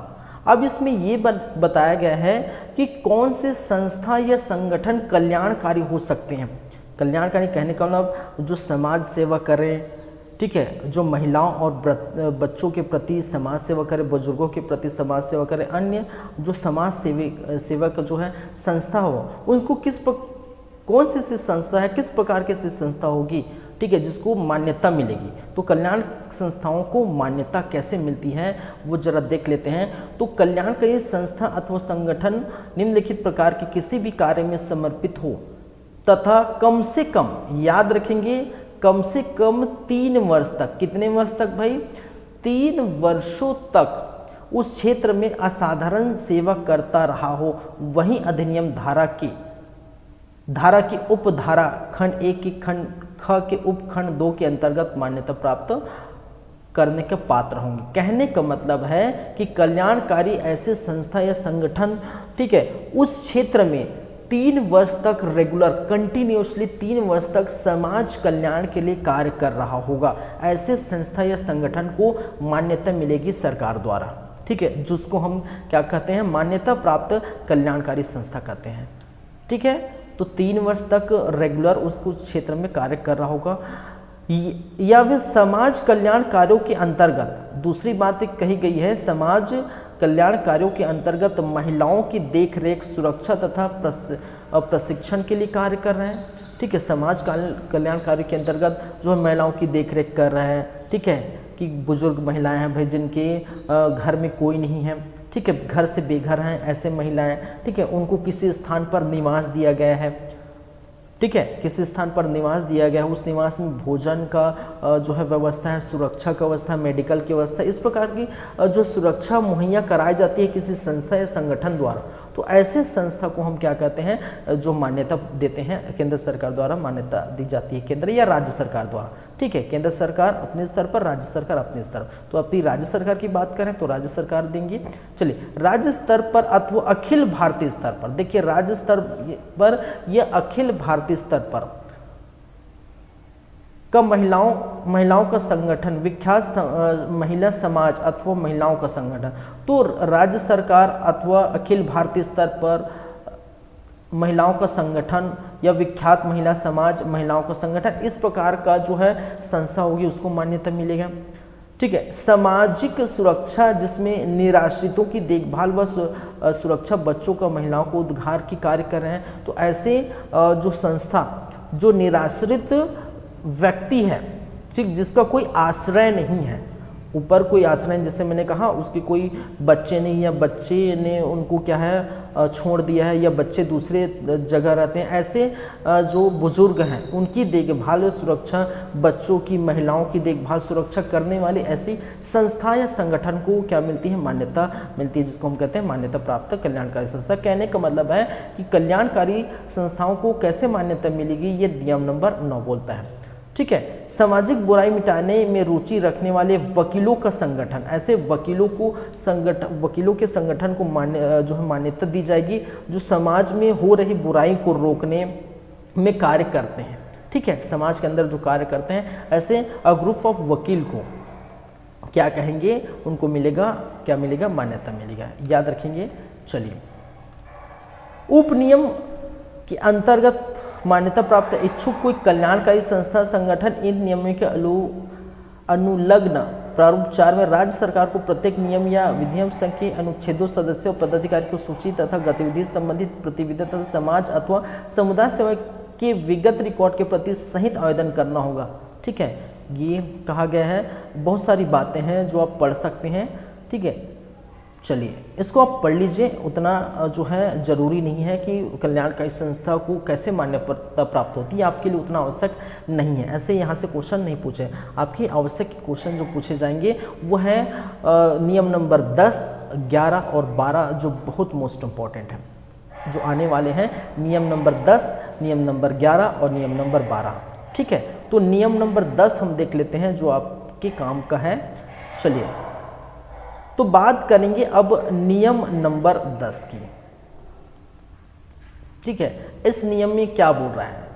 Speaker 1: अब इसमें ये बताया गया है कि कौन से संस्था या संगठन कल्याणकारी हो सकते हैं। कल्याणकारी कहने का मतलब जो समाज सेवा करें, ठीक है, जो महिलाओं और बच्चों के प्रति समाज सेवा करे, बुजुर्गों के प्रति समाज सेवा करे, अन्य जो समाज सेवक जो है संस्था हो, उसको कौन सी संस्था है, किस प्रकार की संस्था होगी, ठीक है, जिसको मान्यता मिलेगी। तो कल्याण संस्थाओं को मान्यता कैसे मिलती है वो जरा देख लेते हैं। तो कल्याणकारी संस्था अथवा संगठन निम्नलिखित प्रकार के किसी भी कार्य में समर्पित हो तथा कम से कम, याद रखेंगे, कम से कम 3 वर्ष तक, कितने वर्ष तक भाई? 3 वर्षों तक उस क्षेत्र में असाधारण सेवा करता रहा हो, वहीं अधिनियम धारा की उपधारा खंड 1 की खंड ख के उपखंड 2 के अंतर्गत मान्यता प्राप्त करने के पात्र होंगे। कहने का मतलब है कि कल्याणकारी ऐसे संस्था या संगठन, ठीक है, उस क्षेत्र में 3 वर्ष तक रेगुलर कंटिन्यूसली 3 वर्ष तक समाज कल्याण के लिए कार्य कर रहा होगा। ऐसे संस्था या संगठन को मान्यता मिलेगी सरकार द्वारा। ठीक है, जिसको हम क्या कहते हैं? मान्यता प्राप्त कल्याणकारी संस्था कहते हैं। ठीक है, तो 3 वर्ष तक रेगुलर उसको क्षेत्र में कार्य कर रहा होगा, या वे समाज कल्याण कार्यों के अंतर्गत, दूसरी बात कही गई है, समाज कल्याण कार्यों के अंतर्गत महिलाओं की देखरेख, सुरक्षा तथा प्रशिक्षण के लिए कार्य कर रहे हैं। ठीक है, समाज कल्याण कार्य के अंतर्गत जो महिलाओं की देखरेख कर रहे हैं, ठीक है, कि बुजुर्ग महिलाएं हैं भाई, जिनके घर में कोई नहीं है, ठीक है, घर से बेघर हैं ऐसे महिलाएं, ठीक है, उनको किसी स्थान पर निवास दिया गया है, ठीक है, किसी स्थान पर निवास दिया गया है, उस निवास में भोजन का जो है व्यवस्था है, सुरक्षा का व्यवस्था, मेडिकल की व्यवस्था, इस प्रकार की जो सुरक्षा मुहैया कराई जाती है किसी संस्था या संगठन द्वारा। तो ऐसे संस्था को हम क्या कहते हैं? जो मान्यता देते हैं, केंद्र सरकार द्वारा मान्यता दी जाती है, केंद्र या राज्य सरकार द्वारा। ठीक है, केंद्र सरकार अपने स्तर पर, राज्य सरकार अपने स्तर पर। तो अपनी राज्य सरकार की बात करें तो राज्य सरकार देंगी। चलिए, राज्य स्तर पर अथवा अखिल भारतीय स्तर पर, देखिए राज्य स्तर पर या अखिल भारतीय स्तर पर का महिलाओं का संगठन, विख्यात महिला समाज अथवा महिलाओं का संगठन। तो राज्य सरकार अथवा अखिल भारतीय स्तर पर महिलाओं का संगठन या विख्यात महिला समाज, महिलाओं का संगठन, इस प्रकार का जो है संस्था होगी, उसको मान्यता मिलेगा। ठीक है, सामाजिक सुरक्षा जिसमें निराश्रितों की देखभाल व सुरक्षा, बच्चों का, महिलाओं को उद्धार की कार्य कर रहे हैं। तो ऐसे जो संस्था जो निराश्रित व्यक्ति है, ठीक, जिसका कोई आश्रय नहीं है, ऊपर कोई आश्रय, जैसे मैंने कहा उसके कोई बच्चे नहीं, या बच्चे ने उनको क्या है छोड़ दिया है, या बच्चे दूसरे जगह रहते हैं, ऐसे जो बुजुर्ग हैं उनकी देखभाल और सुरक्षा, बच्चों की, महिलाओं की देखभाल सुरक्षा करने वाली ऐसी संस्था या संगठन को क्या मिलती है? मान्यता मिलती है, जिसको हम कहते हैं मान्यता प्राप्त कल्याणकारी संस्था। कहने का मतलब है कि कल्याणकारी संस्थाओं को कैसे मान्यता मिलेगी, ये नियम नंबर 9 बोलता है। ठीक है, सामाजिक बुराई मिटाने में रुचि रखने वाले वकीलों का संगठन, ऐसे वकीलों के संगठन को जो है मान्यता दी जाएगी, जो समाज में हो रही बुराई को रोकने में कार्य करते हैं। ठीक है, समाज के अंदर जो कार्य करते हैं, ऐसे अ ग्रुप ऑफ वकील को क्या कहेंगे? उनको मिलेगा, क्या मिलेगा? मान्यता मिलेगा। याद रखेंगे। चलिए, उपनियम के अंतर्गत मान्यता प्राप्त इच्छुक कोई कल्याणकारी संस्था संगठन इन नियमों के अनुलग्न प्रारूप 4 में राज्य सरकार को प्रत्येक नियम या विधियम संघ के अनुच्छेदों सदस्यों पदाधिकारी को सूची तथा गतिविधि संबंधित प्रतिविधि तथा समाज अथवा समुदाय सेवा के विगत रिकॉर्ड के प्रति सहित आवेदन करना होगा। ठीक है, ये कहा गया है। बहुत सारी बातें हैं जो आप पढ़ सकते हैं। ठीक है, चलिए इसको आप पढ़ लीजिए, उतना जो है ज़रूरी नहीं है कि कल्याणकारी संस्था को कैसे मान्यता प्राप्त होती है, आपके लिए उतना आवश्यक नहीं है। ऐसे यहाँ से क्वेश्चन नहीं पूछे, आपकी आवश्यक क्वेश्चन जो पूछे जाएंगे वो है नियम नंबर 10, 11 और 12 जो बहुत मोस्ट इम्पॉर्टेंट है, जो आने वाले हैं। नियम नंबर 10, नियम नंबर 11 और नियम नंबर 12। ठीक है, तो नियम नंबर 10 हम देख लेते हैं जो आपके काम का है। चलिए तो बात करेंगे अब नियम नंबर 10 की। ठीक है, इस नियम में क्या बोल रहा है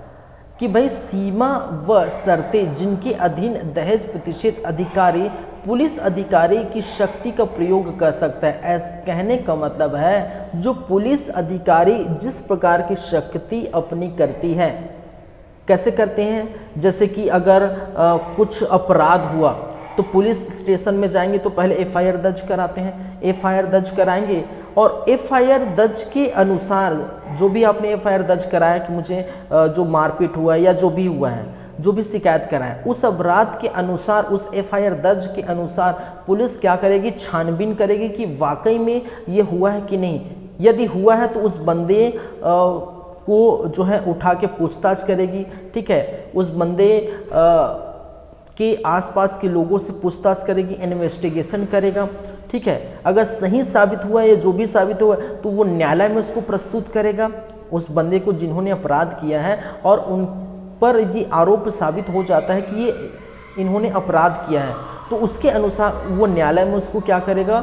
Speaker 1: कि भाई सीमा व शर्तें जिनके अधीन दहेज प्रतिषेध अधिकारी पुलिस अधिकारी की शक्ति का प्रयोग कर सकता है। ऐसा कहने का मतलब है जो पुलिस अधिकारी जिस प्रकार की शक्ति अपनी करती है, कैसे करते हैं, जैसे कि अगर कुछ अपराध हुआ तो पुलिस स्टेशन में जाएंगे तो पहले एफआईआर दर्ज कराते हैं, एफआईआर दर्ज कराएंगे और एफआईआर दर्ज के अनुसार जो भी आपने एफआईआर दर्ज कराया कि मुझे जो मारपीट हुआ है या जो भी हुआ है, जो भी शिकायत करा है, उस अपराध के अनुसार, उस एफआईआर दर्ज के अनुसार पुलिस क्या करेगी, छानबीन करेगी कि वाकई में ये हुआ है कि नहीं। यदि हुआ है तो उस बंदे को जो है उठा के पूछताछ करेगी। ठीक है, उस बंदे के आसपास के लोगों से पूछताछ करेगी, इन्वेस्टिगेशन करेगा। ठीक है, अगर सही साबित हुआ या जो भी साबित हुआ तो वो न्यायालय में उसको प्रस्तुत करेगा, उस बंदे को जिन्होंने अपराध किया है, और उन पर ये आरोप साबित हो जाता है कि ये इन्होंने अपराध किया है तो उसके अनुसार वो न्यायालय में उसको क्या करेगा,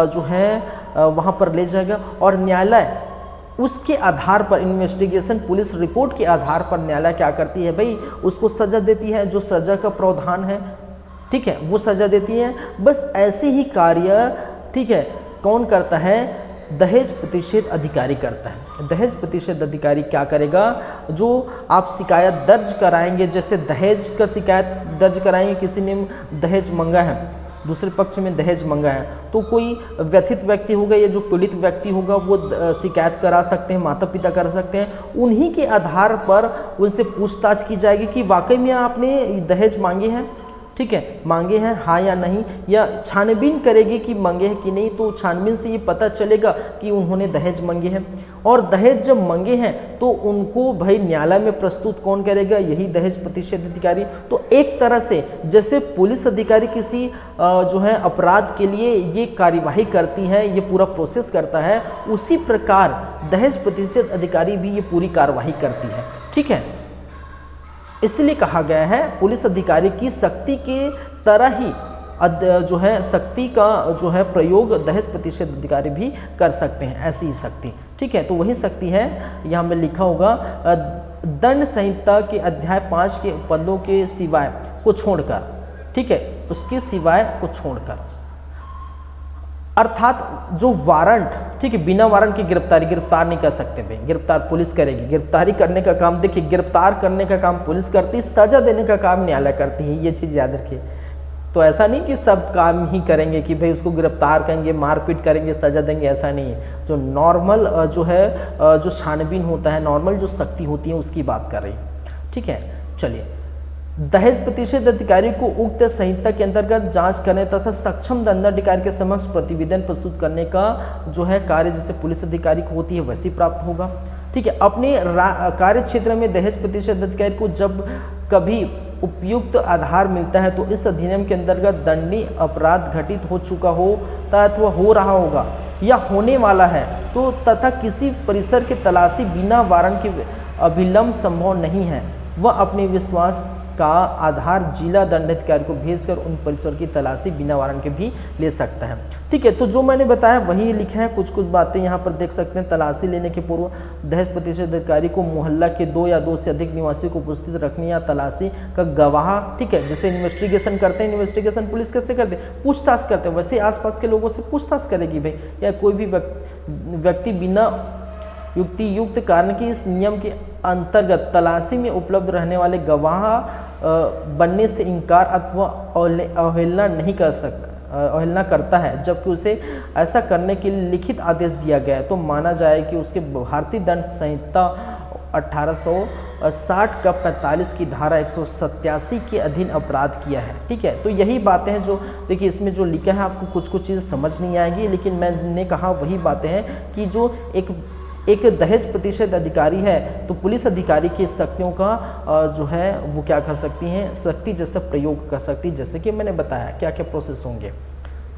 Speaker 1: जो है वहाँ पर ले जाएगा और न्यायालय उसके आधार पर, इन्वेस्टिगेशन पुलिस रिपोर्ट के आधार पर न्यायालय क्या करती है भाई, उसको सज़ा देती है, जो सज़ा का प्रावधान है। ठीक है, वो सज़ा देती है। बस ऐसे ही कार्य, ठीक है, कौन करता है, दहेज प्रतिषेध अधिकारी करता है। दहेज प्रतिषेध अधिकारी क्या करेगा, जो आप शिकायत दर्ज कराएंगे, जैसे दहेज का शिकायत दर्ज कराएंगे, किसी ने दहेज मंगा है, दूसरे पक्ष में दहेज मंगा है, तो कोई व्यथित व्यक्ति होगा या जो पीड़ित व्यक्ति होगा वो शिकायत करा सकते हैं, माता पिता कर सकते हैं। उन्हीं के आधार पर उनसे पूछताछ की जाएगी कि वाकई में आपने दहेज मांगे हैं। ठीक है, मांगे हैं हाँ या नहीं, या छानबीन करेगी कि मांगे हैं कि नहीं। तो छानबीन से ये पता चलेगा कि उन्होंने दहेज मांगे हैं, और दहेज जब मांगे हैं तो उनको भाई न्यायालय में प्रस्तुत कौन करेगा, यही दहेज प्रतिषेध अधिकारी। तो एक तरह से जैसे पुलिस अधिकारी किसी जो है अपराध के लिए ये कार्यवाही करती है, ये पूरा प्रोसेस करता है, उसी प्रकार दहेज प्रतिषेध अधिकारी भी ये पूरी कार्यवाही करती है। ठीक है, इसलिए कहा गया है पुलिस अधिकारी की शक्ति के तरह ही जो है शक्ति का जो है प्रयोग दहेज प्रतिषेध अधिकारी भी कर सकते हैं, ऐसी ही शक्ति। ठीक है, तो वही शक्ति है, यहाँ में लिखा होगा दंड संहिता के अध्याय 5 के पदों के सिवाय को छोड़कर। ठीक है, उसके सिवाय को छोड़कर, अर्थात जो वारंट, ठीक है, बिना वारंट की गिरफ्तार नहीं कर सकते भाई, गिरफ्तार पुलिस करेगी। गिरफ्तारी करने का काम, देखिए, गिरफ्तार करने का काम पुलिस करती है, सजा देने का काम न्यायालय करती है, ये चीज़ याद रखिए। तो ऐसा नहीं कि सब काम ही करेंगे कि भाई उसको गिरफ्तार करेंगे, मारपीट करेंगे, सजा देंगे, ऐसा नहीं है। जो नॉर्मल जो है जो छानबीन होता है, नॉर्मल जो शक्ति होती है उसकी बात कर रही है। ठीक है, चलिए, दहेज प्रतिषेध अधिकारी को उक्त संहिता के अंतर्गत जांच करने तथा सक्षम दंडाधिकारी के समक्ष प्रतिवेदन प्रस्तुत करने का जो है कार्य जैसे पुलिस अधिकारी को होती है वैसी प्राप्त होगा। ठीक है, अपने कार्य क्षेत्र में दहेज प्रतिषेध अधिकारी को जब कभी उपयुक्त आधार मिलता है तो इस अधिनियम के अंतर्गत दंडनीय अपराध घटित हो चुका हो अथवा हो रहा होगा या होने वाला है तो तथा किसी परिसर की तलाशी बिना वारंट के अभिलंब संभव नहीं है, वह अपने विश्वास का आधार जिला दंडाधिकारी को भेजकर उन परिसर की तलाशी बिना वारंट के भी ले सकता है। ठीक है, तो जो मैंने बताया वही लिखा है, कुछ बातें यहाँ पर देख सकते हैं। तलाशी लेने के पूर्व दहेज प्रतिषेध अधिकारी को मोहल्ला के 2 या 2 से अधिक निवासी को उपस्थित रखने या तलाशी का गवाह, ठीक है, जैसे इन्वेस्टिगेशन करते हैं, इन्वेस्टिगेशन पुलिस कैसे करते हैं, पूछताछ करते हैं, वैसे आसपास के लोगों से पूछताछ करेगी भाई, या कोई भी व्यक्ति बिना युक्त कारण कि इस नियम के अंतर्गत तलाशी में उपलब्ध रहने वाले गवाह बनने से इनकार अथवा अवहेलना नहीं कर सकता, अवहेलना करता है, जबकि उसे ऐसा करने के लिए लिखित आदेश दिया गया है, तो माना जाए कि उसके भारतीय दंड संहिता 1860 का 45 की धारा 187 के अधीन अपराध किया है। ठीक है, तो यही बातें हैं जो देखिए इसमें जो लिखा है, आपको कुछ कुछ चीज़ समझ नहीं आएगी, लेकिन मैंने कहा वही बातें हैं कि जो एक दहेज प्रतिषेध अधिकारी है तो पुलिस अधिकारी की शक्तियों का जो है वो क्या कर सकती हैं, शक्ति जैसा प्रयोग कर सकती है, जैसे कि मैंने बताया क्या क्या प्रोसेस होंगे।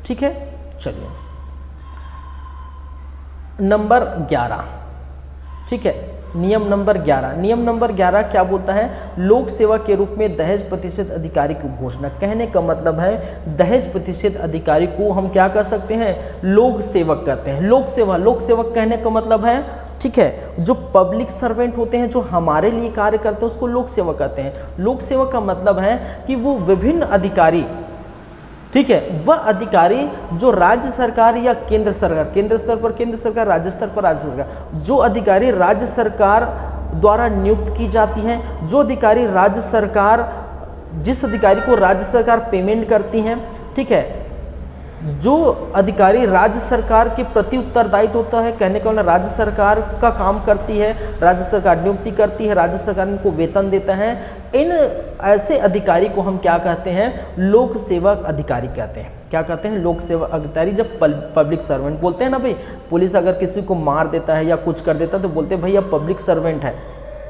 Speaker 1: ठीक है, चलिए नंबर 11। ठीक है, नियम नंबर 11। नियम नंबर 11 क्या बोलता है? लोक सेवा के रूप में दहेज प्रतिषेध अधिकारी की घोषणा। कहने का मतलब है दहेज प्रतिषेध अधिकारी को हम क्या कर सकते हैं? लोक सेवक कहते हैं। लोक सेवक कहने का मतलब है, ठीक है, जो पब्लिक सर्वेंट होते हैं, जो हमारे लिए कार्य करते हैं, उसको लोक सेवक कहते हैं। लोक सेवक का मतलब है कि वो विभिन्न अधिकारी, ठीक है, वह अधिकारी जो राज्य सरकार या केंद्र सरकार, केंद्र स्तर पर केंद्र सरकार, राज्य स्तर पर राज्य सरकार, जो अधिकारी राज्य सरकार द्वारा नियुक्त की जाती हैं, जो अधिकारी राज्य सरकार, जिस अधिकारी को राज्य सरकार पेमेंट करती हैं, ठीक है, जो अधिकारी राज्य सरकार के प्रति उत्तरदायित्व होता है, कहने का मतलब राज्य सरकार का काम करती है, राज्य सरकार नियुक्ति करती है, राज्य सरकार इनको वेतन देता है, इन ऐसे अधिकारी को हम क्या कहते हैं? लोक सेवक अधिकारी कहते हैं। क्या कहते हैं? लोक सेवक अधिकारी। जब पब्लिक सर्वेंट बोलते हैं ना भाई, पुलिस अगर किसी को मार देता है या कुछ कर देता है तो बोलते हैं भाई आप पब्लिक सर्वेंट है,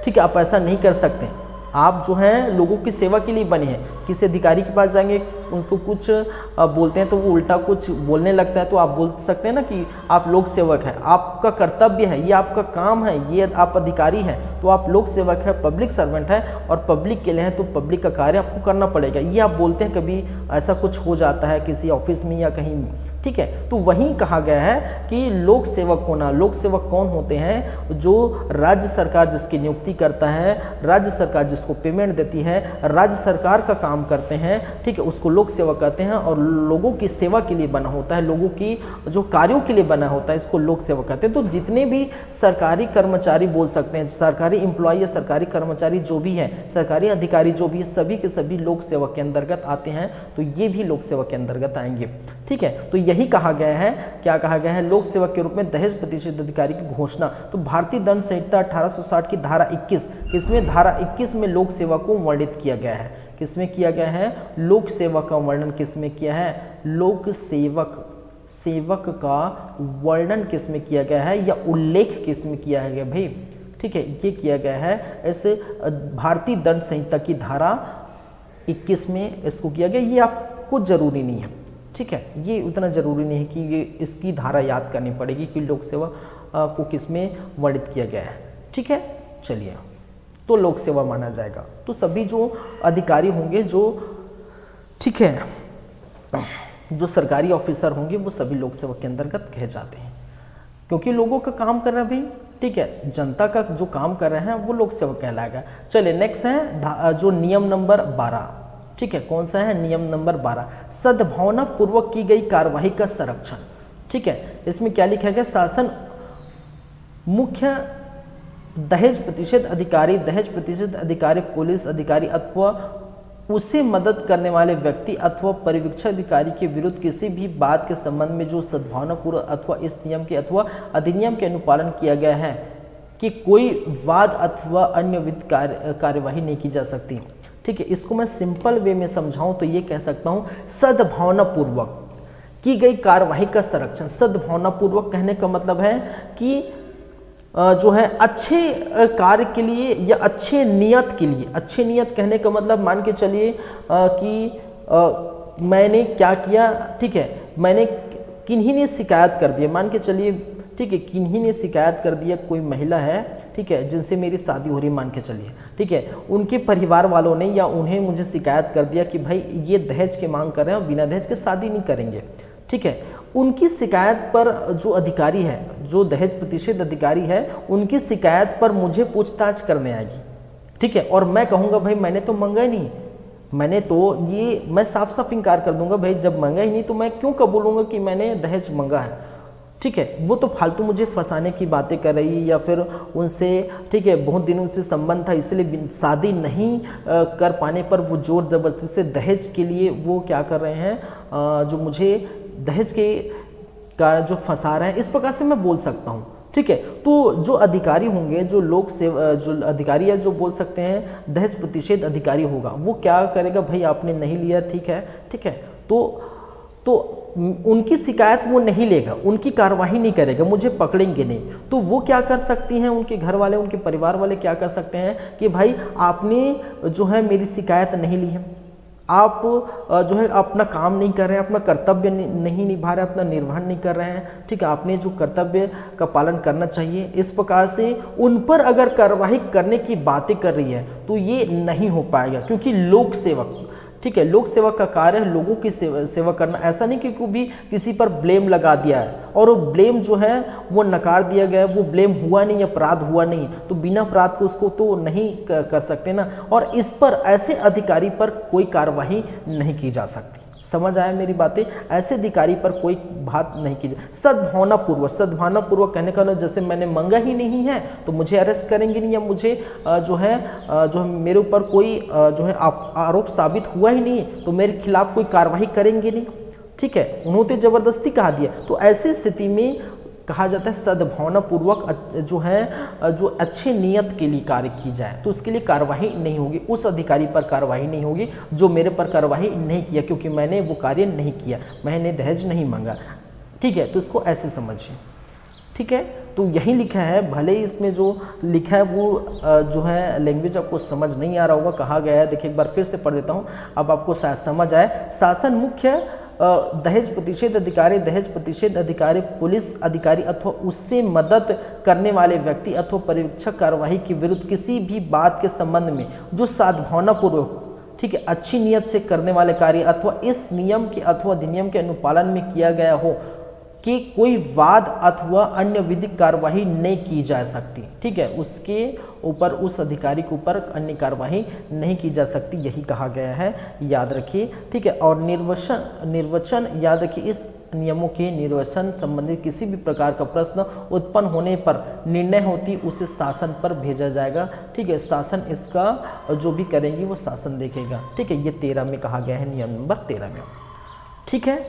Speaker 1: ठीक है, आप ऐसा नहीं कर सकते, आप जो हैं लोगों की सेवा के लिए बने हैं। किसी अधिकारी के पास जाएंगे, उसको कुछ बोलते हैं तो वो उल्टा कुछ बोलने लगता है, तो आप बोल सकते हैं ना कि आप लोक सेवक हैं, आपका कर्तव्य है, ये आपका काम है, ये आप अधिकारी हैं, तो आप लोक सेवक है, पब्लिक सर्वेंट है, और पब्लिक के लिए है तो पब्लिक का कार्य आपको करना पड़ेगा। ये आप बोलते हैं, कभी ऐसा कुछ हो जाता है किसी ऑफिस में या कहीं, ठीक है, तो वहीं कहा गया है कि लोक सेवक होना। लोक सेवक कौन होते हैं? जो राज्य सरकार जिसकी नियुक्ति करता है, राज्य सरकार जिसको पेमेंट देती है, राज्य सरकार का काम करते हैं, ठीक है, उसको लोक सेवक कहते हैं, और लोगों की सेवा के लिए बना होता है, लोगों की जो कार्यों के लिए बना होता है, इसको लोक सेवक कहते हैं। तो जितने भी सरकारी कर्मचारी बोल सकते हैं, सरकारी एम्प्लॉय या सरकारी कर्मचारी जो भी है, सरकारी अधिकारी जो भी है, सभी के सभी लोक सेवक के अंतर्गत आते हैं, तो ये भी लोक सेवक के अंतर्गत आएंगे। ठीक है, तो यही कहा गया है, क्या कहा गया है? लोक सेवक के रूप में दहेज प्रतिषेध अधिकारी की घोषणा। तो भारतीय दंड संहिता 1860 की धारा 21, इसमें धारा 21 में लोक सेवा को वर्णित किया गया है। किसमें किया गया है? लोक सेवा का वर्णन किसमें किया है? लोक सेवक का वर्णन किसमें किया गया है या उल्लेख किसमें किया है भाई? ठीक है, ये किया गया है इस भारतीय दंड संहिता की धारा 21 में इसको किया गया। ये आपको जरूरी नहीं है, ठीक है, ये उतना ज़रूरी नहीं है कि ये इसकी धारा याद करनी पड़ेगी कि लोक सेवा को किसमें वर्णित किया गया है। ठीक है, चलिए, तो लोक सेवा माना जाएगा। तो सभी जो अधिकारी होंगे, जो ठीक है, जो सरकारी ऑफिसर होंगे, वो सभी लोक सेवा के अंतर्गत कहे जाते हैं, क्योंकि लोगों का काम कर रहे हैं भाई, ठीक है, जनता का जो काम कर रहे हैं वो लोक सेवा कहलाएगा। चलिए नेक्स्ट है जो नियम नंबर 12, ठीक है, कौन सा है? नियम नंबर 12, सद्भावना पूर्वक की गई कार्यवाही का संरक्षण। ठीक है, इसमें क्या लिखा गया? शासन मुख्य दहेज प्रतिषेध अधिकारी, पुलिस अधिकारी अथवा उसे मदद करने वाले व्यक्ति अथवा परिवीक्षक अधिकारी के विरुद्ध किसी भी बात के संबंध में जो सद्भावनापूर्वक अथवा इस नियम के अथवा अधिनियम के अनुपालन किया गया है कि कोई वाद अथवा अन्य वित्त कार्यवाही नहीं की जा सकती। ठीक है, इसको मैं सिंपल वे में समझाऊं तो ये कह सकता हूं, सद्भावनापूर्वक की गई कार्यवाही का संरक्षण। सद्भावनापूर्वक कहने का मतलब है कि जो है अच्छे कार्य के लिए या अच्छे नियत के लिए। अच्छे नियत कहने का मतलब मान के चलिए कि मैंने क्या किया, ठीक है, मैंने किन्हीं ने शिकायत कर दिया, मान के चलिए, ठीक है, किन्हीं ने शिकायत कर दिया, कोई महिला है, ठीक है, जिनसे मेरी शादी हो रही, मान के चलिए, ठीक है, उनके परिवार वालों ने या उन्हें मुझे शिकायत कर दिया कि भाई ये दहेज की मांग कर रहे हैं और बिना दहेज के शादी नहीं करेंगे। ठीक है, उनकी शिकायत पर जो अधिकारी है, जो दहेज प्रतिषेध अधिकारी है, उनकी शिकायत पर मुझे पूछताछ करने आएगी। ठीक है, और मैं कहूँगा भाई मैंने तो मांगा ही नहीं, मैंने तो मैं साफ साफ इनकार कर दूंगा, भाई जब मांगा ही नहीं तो मैं क्यों कबूलूंगा कि मैंने दहेज मांगा है। ठीक है, वो तो फालतू मुझे फंसाने की बातें कर रही है या फिर उनसे, ठीक है, बहुत दिनों से संबंध था इसलिए शादी नहीं कर पाने पर वो जोर जबरदस्ती से दहेज के लिए वो क्या कर रहे हैं, जो मुझे दहेज के का जो फंसा रहे हैं, इस प्रकार से मैं बोल सकता हूँ। ठीक है, तो जो अधिकारी होंगे, जो लोग सेवा, जो अधिकारी है, जो बोल सकते हैं दहेज प्रतिषेध अधिकारी होगा, वो क्या करेगा, भाई आपने नहीं लिया, ठीक है, तो उनकी शिकायत वो नहीं लेगा, उनकी कार्रवाई नहीं करेगा, मुझे पकड़ेंगे नहीं, तो वो क्या कर सकती हैं, उनके घर वाले, उनके परिवार वाले क्या कर सकते हैं कि भाई आपने जो है मेरी शिकायत नहीं ली है, आप जो है अपना काम नहीं कर रहे हैं, अपना कर्तव्य नहीं निभा रहे हैं, अपना निर्वहन नहीं कर रहे हैं। ठीक है, आपने जो कर्तव्य का पालन करना चाहिए, इस प्रकार से उन पर अगर कार्रवाई करने की बातें कर रही है तो ये नहीं हो पाएगा, क्योंकि लोक सेवक, ठीक है, लोक सेवक का कार्य है लोगों की सेवा करना। ऐसा नहीं कि भी किसी पर ब्लेम लगा दिया है और वो ब्लेम जो है वो नकार दिया गया है, वो ब्लेम हुआ नहीं, अपराध हुआ नहीं, तो बिना अपराध को उसको तो नहीं कर सकते ना, और इस पर ऐसे अधिकारी पर कोई कार्रवाई नहीं की जा सकती। समझ आया मेरी बातें, ऐसे अधिकारी पर कोई बात नहीं की जाए। सद्भावना पूर्वक कहने का जैसे मैंने मांगा ही नहीं है तो मुझे अरेस्ट करेंगे नहीं, या मुझे जो है मेरे ऊपर कोई जो है आरोप साबित हुआ ही नहीं तो मेरे खिलाफ कोई कार्रवाई करेंगे नहीं। ठीक है, उन्होंने जबरदस्ती कहा दिया, तो ऐसी स्थिति में कहा जाता है सद्भावना पूर्वक जो है जो अच्छे नियत के लिए कार्य की जाए तो उसके लिए कार्रवाई नहीं होगी, उस अधिकारी पर कार्रवाई नहीं होगी जो मेरे पर कार्रवाई नहीं किया, क्योंकि मैंने वो कार्य नहीं किया, मैंने दहेज नहीं मांगा। ठीक है, तो इसको ऐसे समझिए। ठीक है, तो यही लिखा है, भले ही इसमें जो लिखा है वो जो है लैंग्वेज आपको समझ नहीं आ रहा होगा, कहा गया है, देखिए एक बार फिर से पढ़ देता हूँ, अब आपको शायद समझ आए। शासन मुख्य दहेज प्रतिषेध अधिकारी पुलिस अधिकारी अथवा उससे मदद करने वाले व्यक्ति अथवा पर्यवेक्षक कार्यवाही के विरुद्ध किसी भी बात के संबंध में जो सद्भावनापूर्वक, ठीक है, अच्छी नियत से करने वाले कार्य अथवा इस नियम के अथवा अधिनियम के अनुपालन में किया गया हो कि कोई वाद अथवा अन्य विधिक कार्यवाही नहीं की जा सकती। ठीक है, उसके ऊपर, उस अधिकारी के ऊपर अन्य कार्यवाही नहीं की जा सकती, यही कहा गया है, याद रखिए। ठीक है, और निर्वचन याद रखिए, इस नियमों के निर्वचन संबंधित किसी भी प्रकार का प्रश्न उत्पन्न होने पर निर्णय होती उसे शासन पर भेजा जाएगा। ठीक है, शासन इसका जो भी करेंगी वो शासन देखेगा। ठीक है, ये 13 में कहा गया है, नियम नंबर 13 में। ठीक है,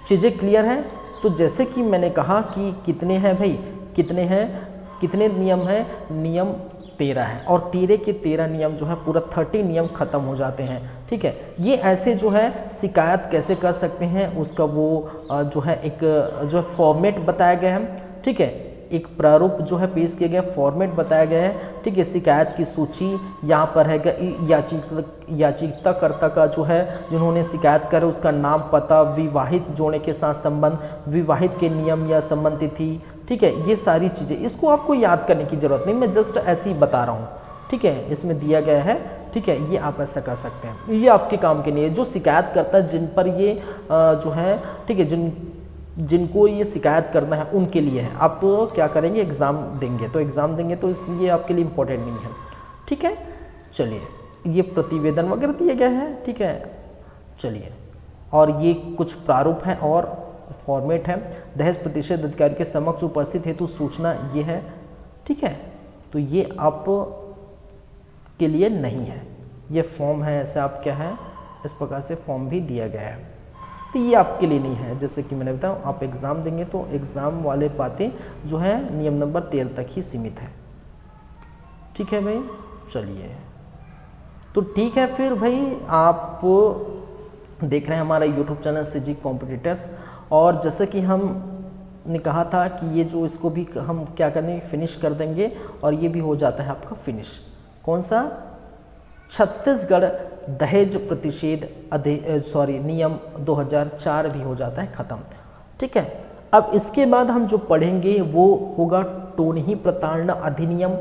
Speaker 1: चीज़ें क्लियर हैं। तो जैसे कि मैंने कहा कि कितने हैं भाई, कितने नियम हैं, नियम 13 है, और 13 के 13 नियम जो है पूरा 30 नियम खत्म हो जाते हैं। ठीक है, ये ऐसे जो है शिकायत कैसे कर सकते हैं उसका वो जो है एक जो है फॉर्मेट बताया गया है। ठीक है, एक प्रारूप जो है पेश किया गया, फॉर्मेट बताया गया है। ठीक है, शिकायत की सूची यहाँ पर है, याचिकाकर्ता का जो है जिन्होंने शिकायत करे उसका नाम, पता, विवाहित जोड़े के साथ संबंध, विवाहित के नियम या संबंध तिथि। ठीक है, ये सारी चीज़ें, इसको आपको याद करने की ज़रूरत नहीं, मैं जस्ट ऐसे ही बता रहा हूँ। ठीक है, इसमें दिया गया है। ठीक है, ये आप ऐसा कर सकते हैं, ये आपके काम के लिए जो शिकायत करता है, जिन पर ये जो है, ठीक है, जिनको ये शिकायत करना है उनके लिए है। आप तो क्या करेंगे, एग्ज़ाम देंगे, तो एग्ज़ाम देंगे तो इसलिए आपके लिए इम्पोर्टेंट नहीं है। ठीक है, चलिए, ये प्रतिवेदन वगैरह दिया गया है। ठीक है, चलिए, और ये कुछ प्रारूप हैं और फॉर्मेट है। दहेज प्रतिषेध अधिकारी के समक्ष उपस्थित हेतु सूचना ये है। ठीक है, तो ये आप के लिए नहीं है, ये फॉर्म है, ऐसे आप क्या है, इस प्रकार से फॉर्म भी दिया गया है, तो ये आपके लिए नहीं है। जैसे कि मैंने बताया, आप एग्ज़ाम देंगे तो एग्ज़ाम वाले बातें जो है नियम नंबर 13 तक ही सीमित है। ठीक है भाई, चलिए, तो ठीक है फिर भाई, आप देख रहे हैं हमारा यूट्यूब चैनल CG कॉम्पिटिटर्स, और जैसे कि हम ने कहा था कि ये जो इसको भी हम क्या करेंगे, फिनिश कर देंगे, और ये भी हो जाता है आपका फिनिश। कौन सा? छत्तीसगढ़ दहेज प्रतिषेध नियम 2004 भी हो जाता है ख़त्म। ठीक है, अब इसके बाद हम जो पढ़ेंगे वो होगा टोनही प्रताड़ना अधिनियम।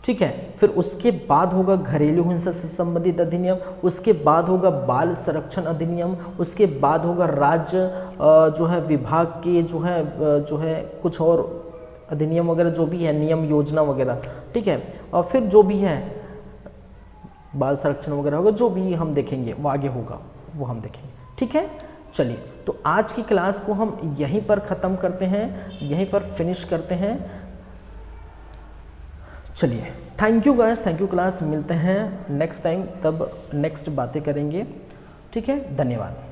Speaker 1: ठीक है, फिर उसके बाद होगा घरेलू हिंसा से संबंधित अधिनियम, उसके बाद होगा बाल संरक्षण अधिनियम, उसके बाद होगा राज्य जो है विभाग के जो है कुछ और अधिनियम वगैरह जो भी है, नियम योजना वगैरह। ठीक है, और फिर जो भी है बाल संरक्षण वगैरह होगा, जो भी हम देखेंगे वो आगे होगा, वो हम देखेंगे। ठीक है, चलिए, तो आज की क्लास को हम यहीं पर ख़त्म करते हैं, यहीं पर फिनिश करते हैं। चलिए, thank you guys, thank you class, मिलते हैं नेक्स्ट टाइम, तब नेक्स्ट बातें करेंगे। ठीक है, धन्यवाद।